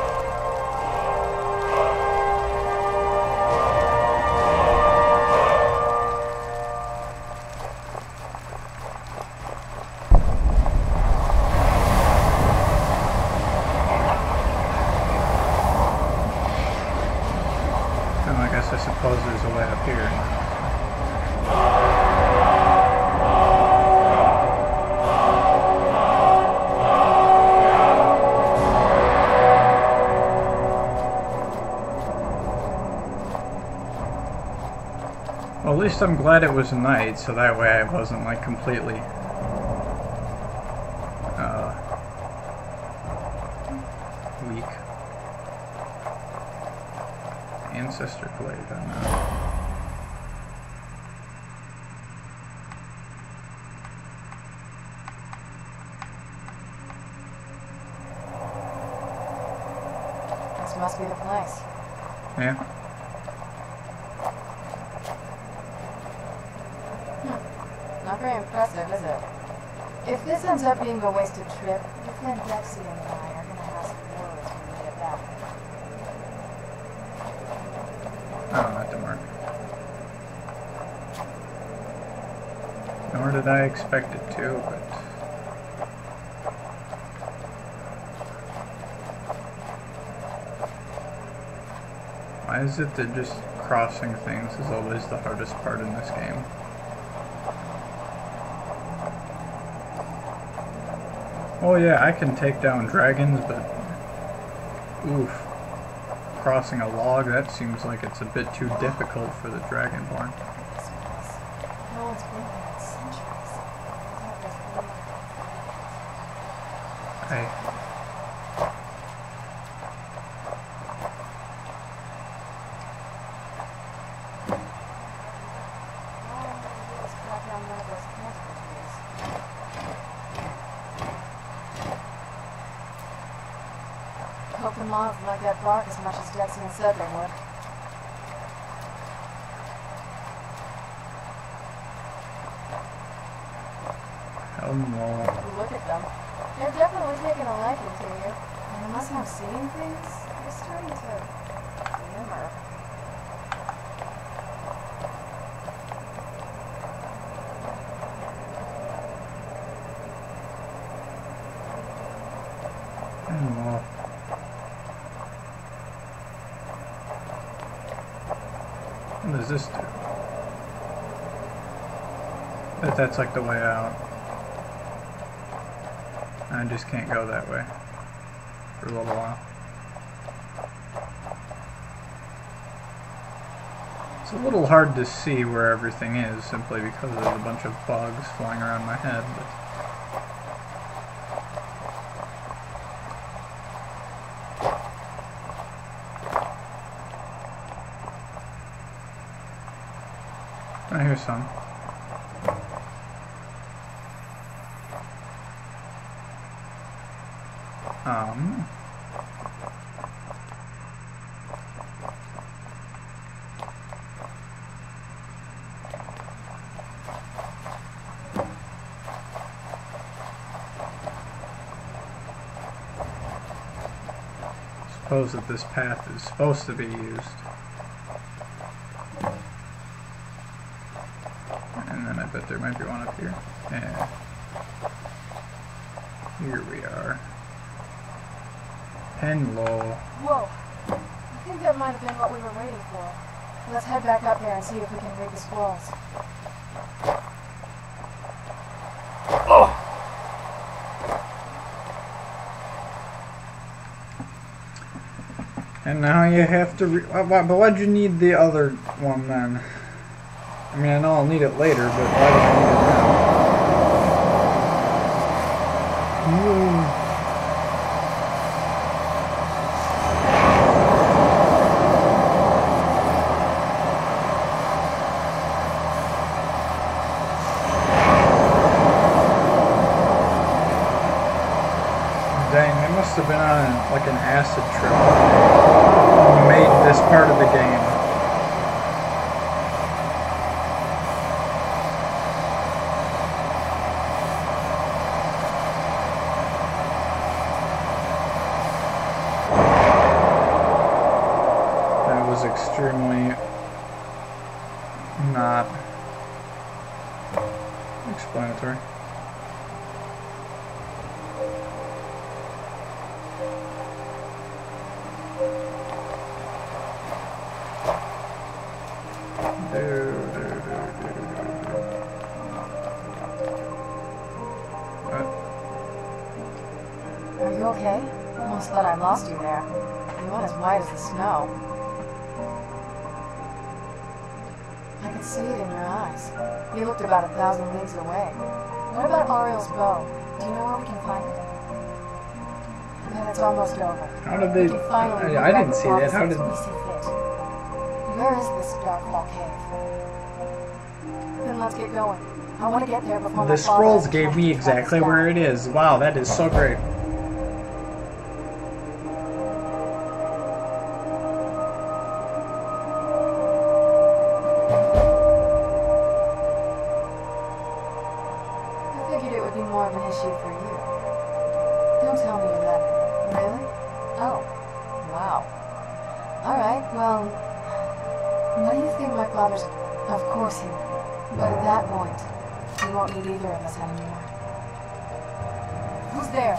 Oh, I guess I suppose there's a way up here. Well, at least I'm glad it was night, so that way I wasn't like completely weak. Ancestor Glade, I don't know. This must be the place. Yeah. Not very impressive, is it? If this ends up being a wasted trip, your friend Dexy and I are gonna have some words when we get back. Oh, not to mark. Nor did I expect it to, but... Why is it that just crossing things is always the hardest part in this game? Oh yeah, I can take down dragons, but... Oof. Crossing a log, that seems like it's a bit too difficult for the Dragonborn. No one's been here in centuries. I... Hope the moths like that bark as much as Dexy said they would. Hello. Look at them. They're definitely taking a liking to you. And unless I'm seeing things, you're starting to glimmer. Oh. What does this do? But that's like the way out. I just can't go that way for a little while. It's a little hard to see where everything is simply because there's a bunch of bugs flying around my head. But I hear some. Suppose that this path is supposed to be used. And then I bet there might be one up here. Yeah. Here we are. Hello. Whoa. I think that might have been what we were waiting for. Let's head back up there and see if we can rig the scrolls. And now you have to but why'd you need the other one then? I mean, I know I'll need it later, but why do I need it now? Dang, they must have been on like an acid trip when they made this part of the game. That was extremely not explanatory. Are you okay? Almost thought I lost you there. You went as white as the snow. I could see it in your eyes. You looked about 1,000 leagues away. What about Ariel's bow? Do you know where we can find it? Then it's almost over. How did they... I didn't see that. How did... Where is this Darkfall cave? Then let's get going. I want to get there before the scrolls gave me exactly where it is. Wow, that is so great. I figured it would be more of an issue for you. Don't tell me you're that. Really? Oh. Wow. Alright, well... What do you think my father's... Of course he would. But at that point, he won't need either of us anymore. Who's there?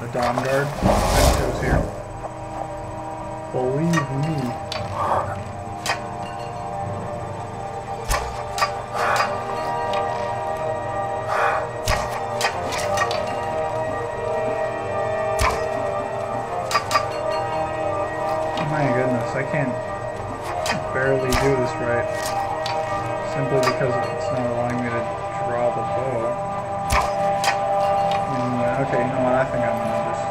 The Dawn Guard. That goes here. Believe me. My goodness, I can't barely do this right. Simply because it's not allowing me to draw the bow. Okay, you know what? I think I'm gonna just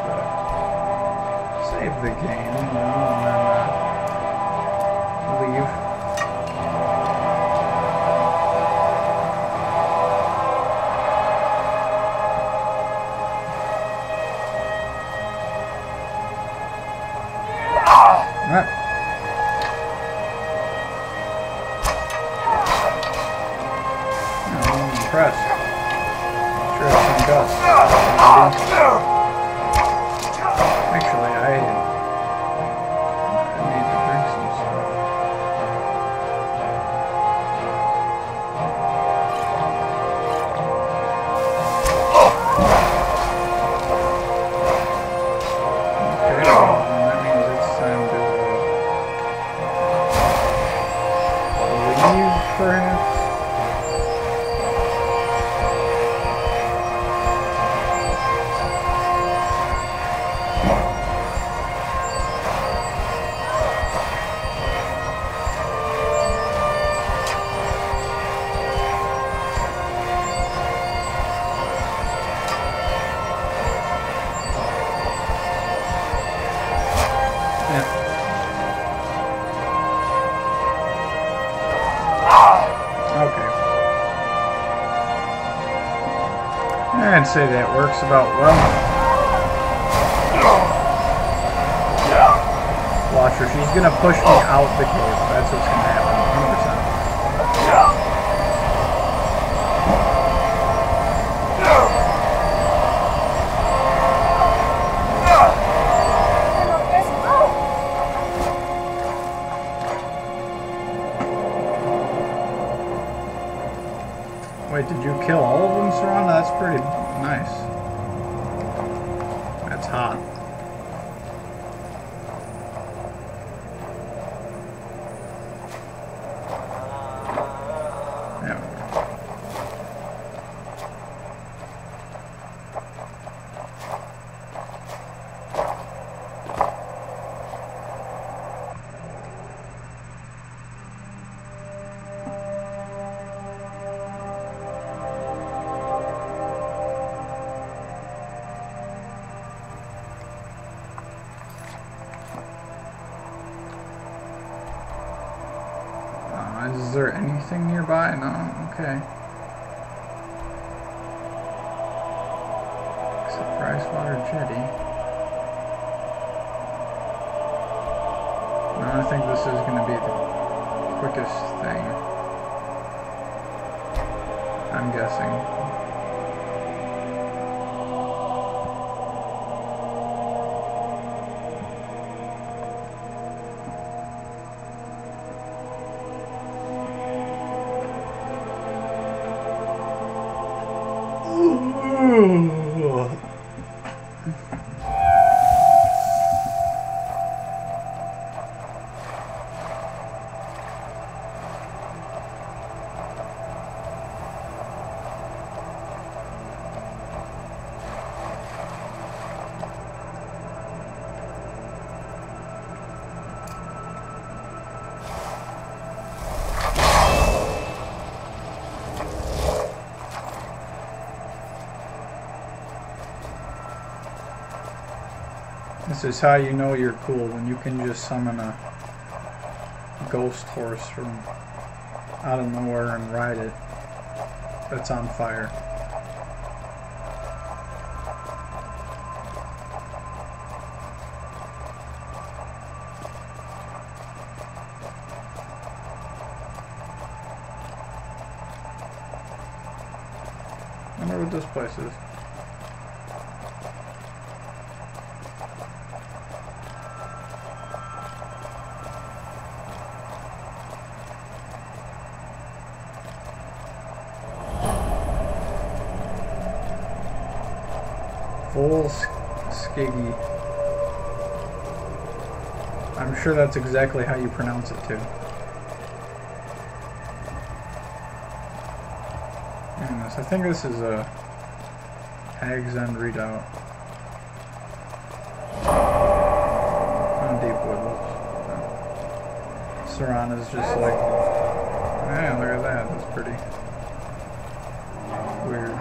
save the game, you know, and then leave. I'm impressed. Sure, it's some dust. Actually, I need to drink some stuff. perhaps? I'd say that works about well. Watch her, she's gonna push me out the cave. That's what's gonna happen, 100%. Wait, did you kill all of them, Serana? That's pretty nice. That's hot. There we go. Is there anything nearby? No? Okay. Except for Icewater Jetty. No, I think this is going to be the quickest thing. I'm guessing. This is how you know you're cool, when you can just summon a ghost horse from out of nowhere and ride it that's on fire. I wonder what this place is. Full Skiggy. I'm sure that's exactly how you pronounce it too. Anyways, I think this is a Hag's End Redoubt. On Deepwood. Serana's just like, yeah, look at that. That's pretty weird.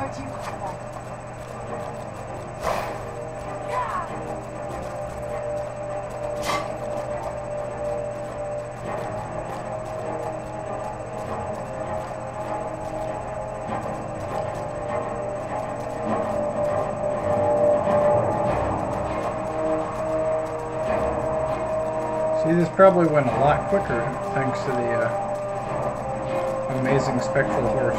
See, this probably went a lot quicker thanks to the amazing spectral horse.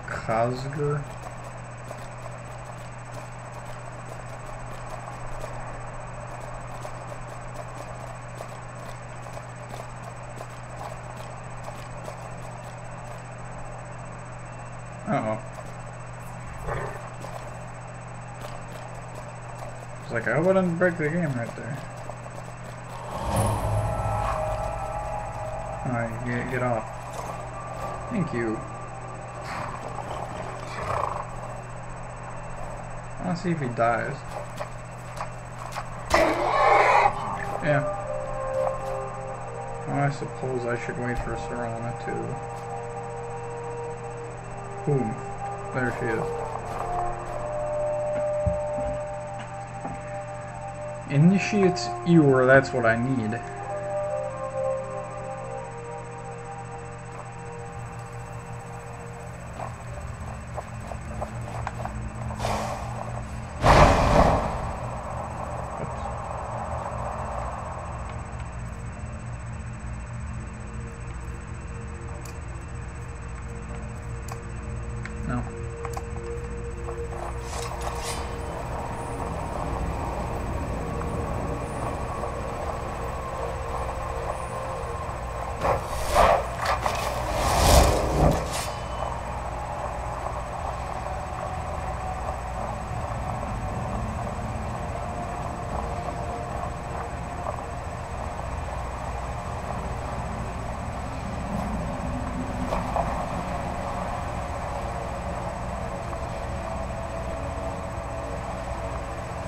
Khazgar? Uh-oh. like, I wouldn't break the game right there. Alright, get off. Thank you. I want to see if he dies. Yeah. Well, I suppose I should wait for Serana to... Boom. There she is. Initiates Ewer, that's what I need. No.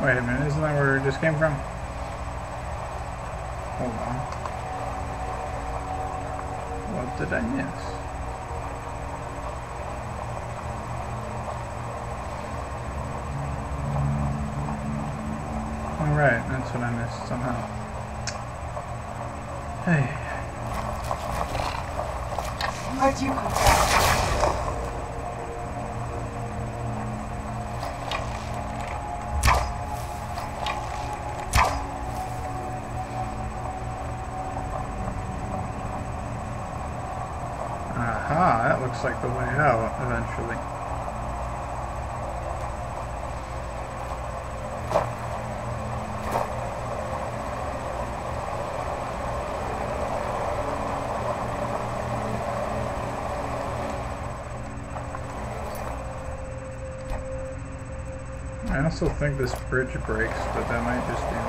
Wait a minute, isn't that where it just came from? Hold on. What did I miss? Alright, that's what I missed somehow. Hey. Where'd you come from? Aha, that looks like the way out, eventually. I also think this bridge breaks, but that might just be me.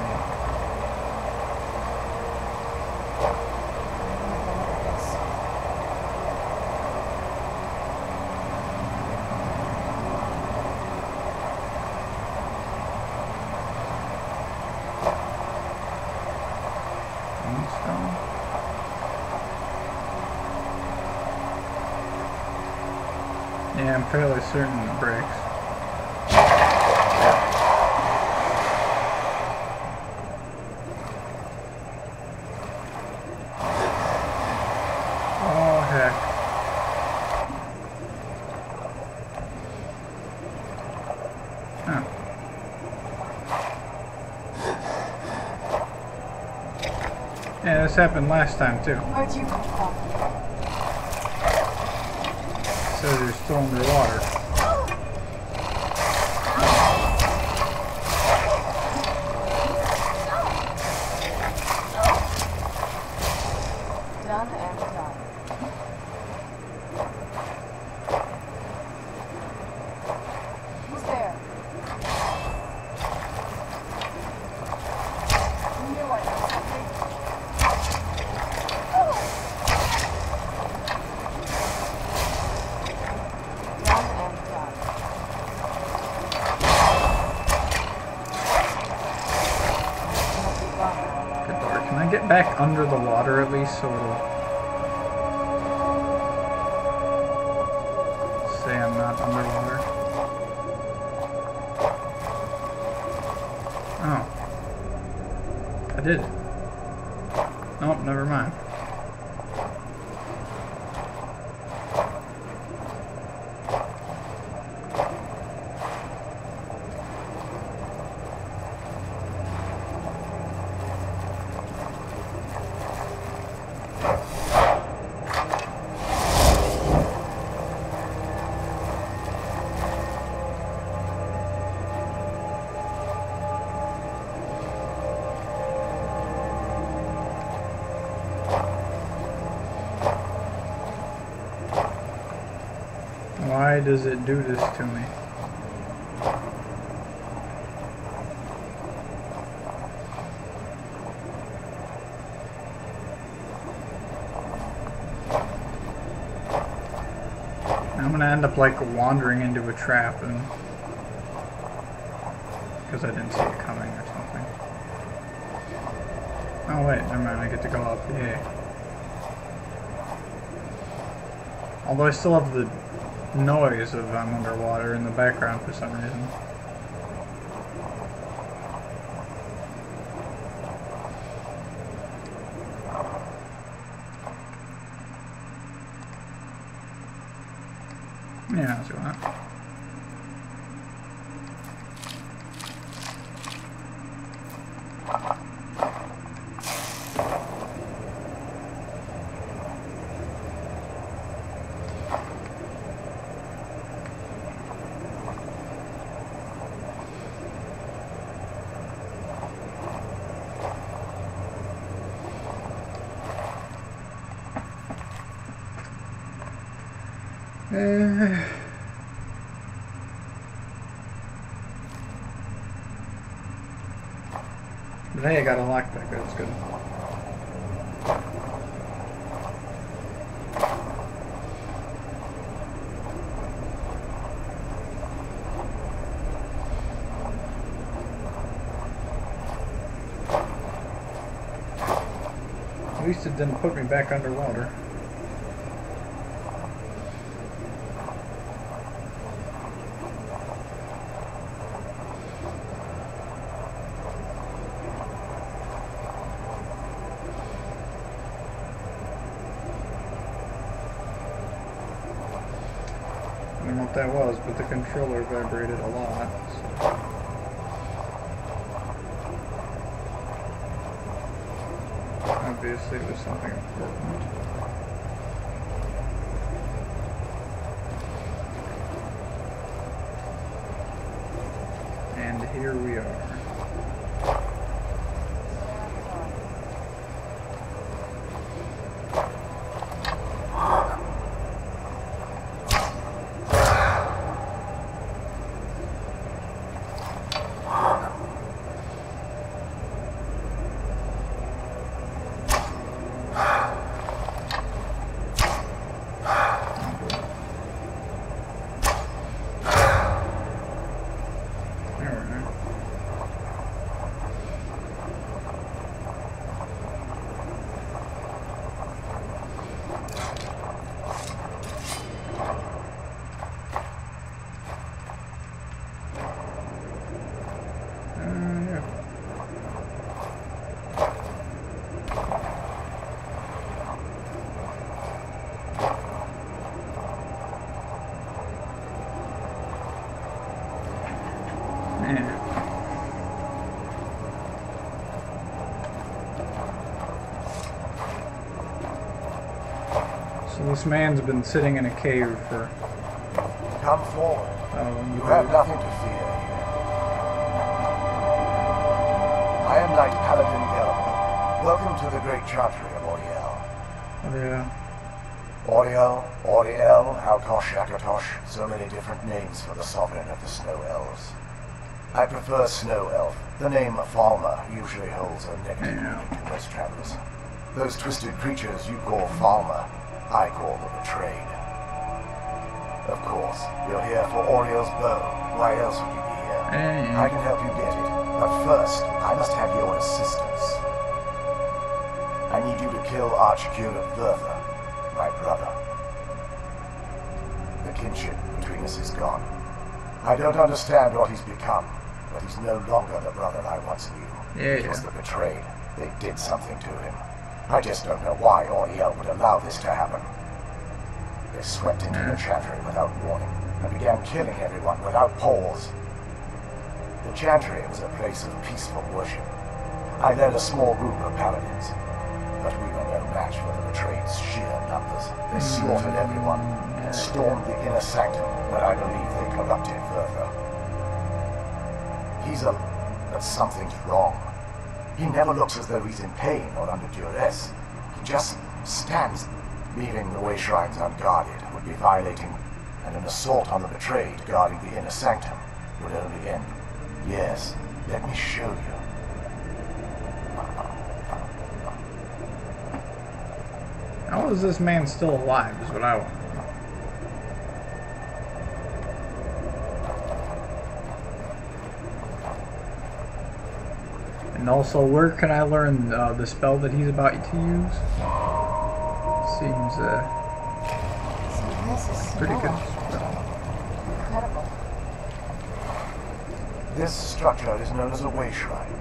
Yeah, I'm fairly certain it breaks. Oh, heck. Huh. Yeah, this happened last time, too. Where'd you come from? So they're still underwater. Done and done. Who's there? You knew I did something. Can I get back under the water at least so it'll say I'm not underwater? Oh. I did. Nope, never mind. Why does it do this to me? gonna end up like wandering into a trap and because I didn't see it coming or something. Oh wait, never mind, I get to go up, yay. Although I still have the noise of I'm underwater in the background for some reason. Yeah, I'll do that. But hey, I got a lockpick, that's good. At least it didn't put me back underwater. I don't know what that was, but the controller vibrated a lot. So. Obviously it was something important. And here we are. So this man's been sitting in a cave for... Come forward. You have nothing to fear here. I am Knight Paladin Gelb. Welcome to the great chantry of Oriel. Oh, yeah. Oriel, Oriel, Alkosh, Akatosh, so many different names for the sovereign of the Snow Elves. I prefer Snow Elf. The name Falmer usually holds a negative meaning to most travelers. Those twisted creatures you call Falmer, I call the Betrayed. Of course, you're here for Oriel's bow. Why else would you be here? I can help you get it, but first, I must have your assistance. I need you to kill Archcurate Verther, my brother. The kinship between us is gone. I don't understand what he's become, but he's no longer the brother I once knew. It was the Betrayed. They did something to him. I just don't know why Oriel would allow this to happen. They swept into the chantry without warning, and began killing everyone without pause. The chantry was a place of peaceful worship. I led a small group of paladins, but we were no match for the Betrayed's sheer numbers. They slaughtered everyone, and stormed the inner sanctum, but I believe they corrupted Verther. But something's wrong. He never looks as though he's in pain or under duress. He just stands. Leaving the way shrines unguarded would be violating, and an assault on the Betrayed guarding the inner sanctum would only end. Yes, let me show you. How is this man still alive is what I want to know. And also, where can I learn the spell that he's about to use? Seems So this is pretty good. incredible. This structure is known as a way shrine.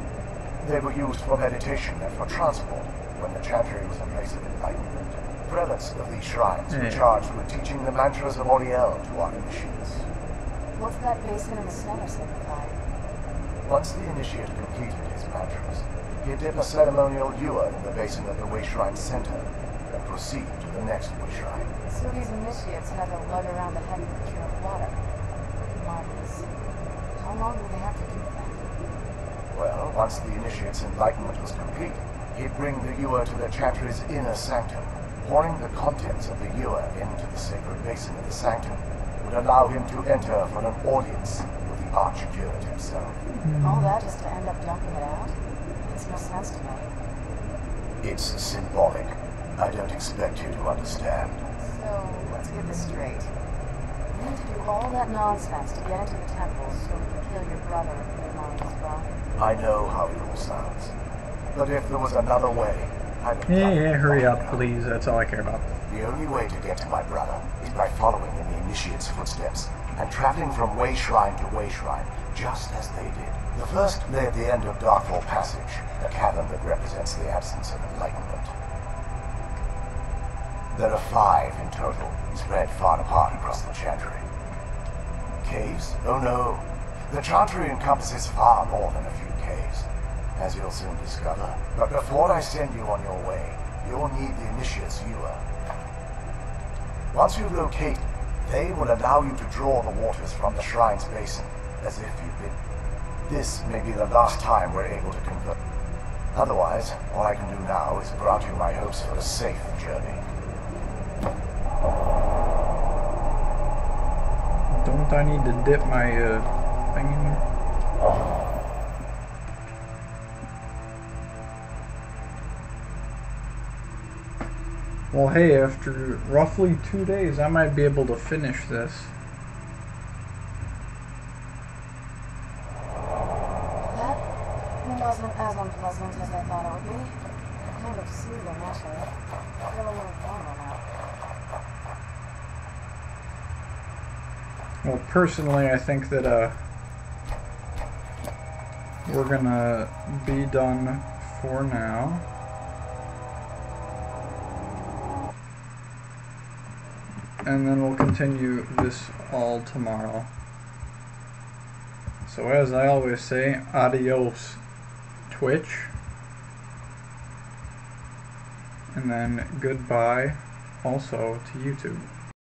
They were used for meditation and for transport when the Chantry was a place of enlightenment. Prelates of these shrines were charged with teaching the mantras of Oriel to our initiates. What's that basin in the center signify? Once the initiate completed his mantras, he'd dip a ceremonial ewer in the basin of the way shrine's center and proceed to the next way shrine. So these initiates had to lug around the heavy pitcher of water. Marvelous. How long would they have to do that? Well, once the initiate's enlightenment was complete, he'd bring the ewer to the Chantry's inner sanctum. Pouring the contents of the ewer into the sacred basin of the sanctum would allow him to enter for an audience with the archcurate himself. All that just to end up dumping it out? Makes no sense to me. It's symbolic. I don't expect you to understand. So, let's get this straight. You need to do all that nonsense to get into the temple so we can kill your brother and put him on his throne. I know how it all sounds. But if there was another way, I'd have Yeah, done it hurry long up, ago. please. That's all I care about. The only way to get to my brother is by following in the initiate's footsteps and traveling from way shrine to way shrine, just as they did. The first lay at the end of Darkfall Passage, a cavern that represents the absence of enlightenment. There are 5 in total, spread far apart across the Chantry. Caves? Oh no. The Chantry encompasses far more than a few caves, as you'll soon discover. But before I send you on your way, you'll need the initiate's ewer. Once you locate, they will allow you to draw the waters from the shrine's basin, as if you've been. This may be the last time we're able to convert. Otherwise, all I can do now is grant you my hopes for a safe journey. Don't I need to dip my thing in here? Well, hey, after roughly 2 days, I might be able to finish this. That wasn't as unpleasant as I thought it would be. Kind of soothing, actually. I feel a little warmer now. Well, personally, I think that we're gonna be done for now. And then we'll continue this all tomorrow. So as I always say, adios, Twitch. And then goodbye also to YouTube.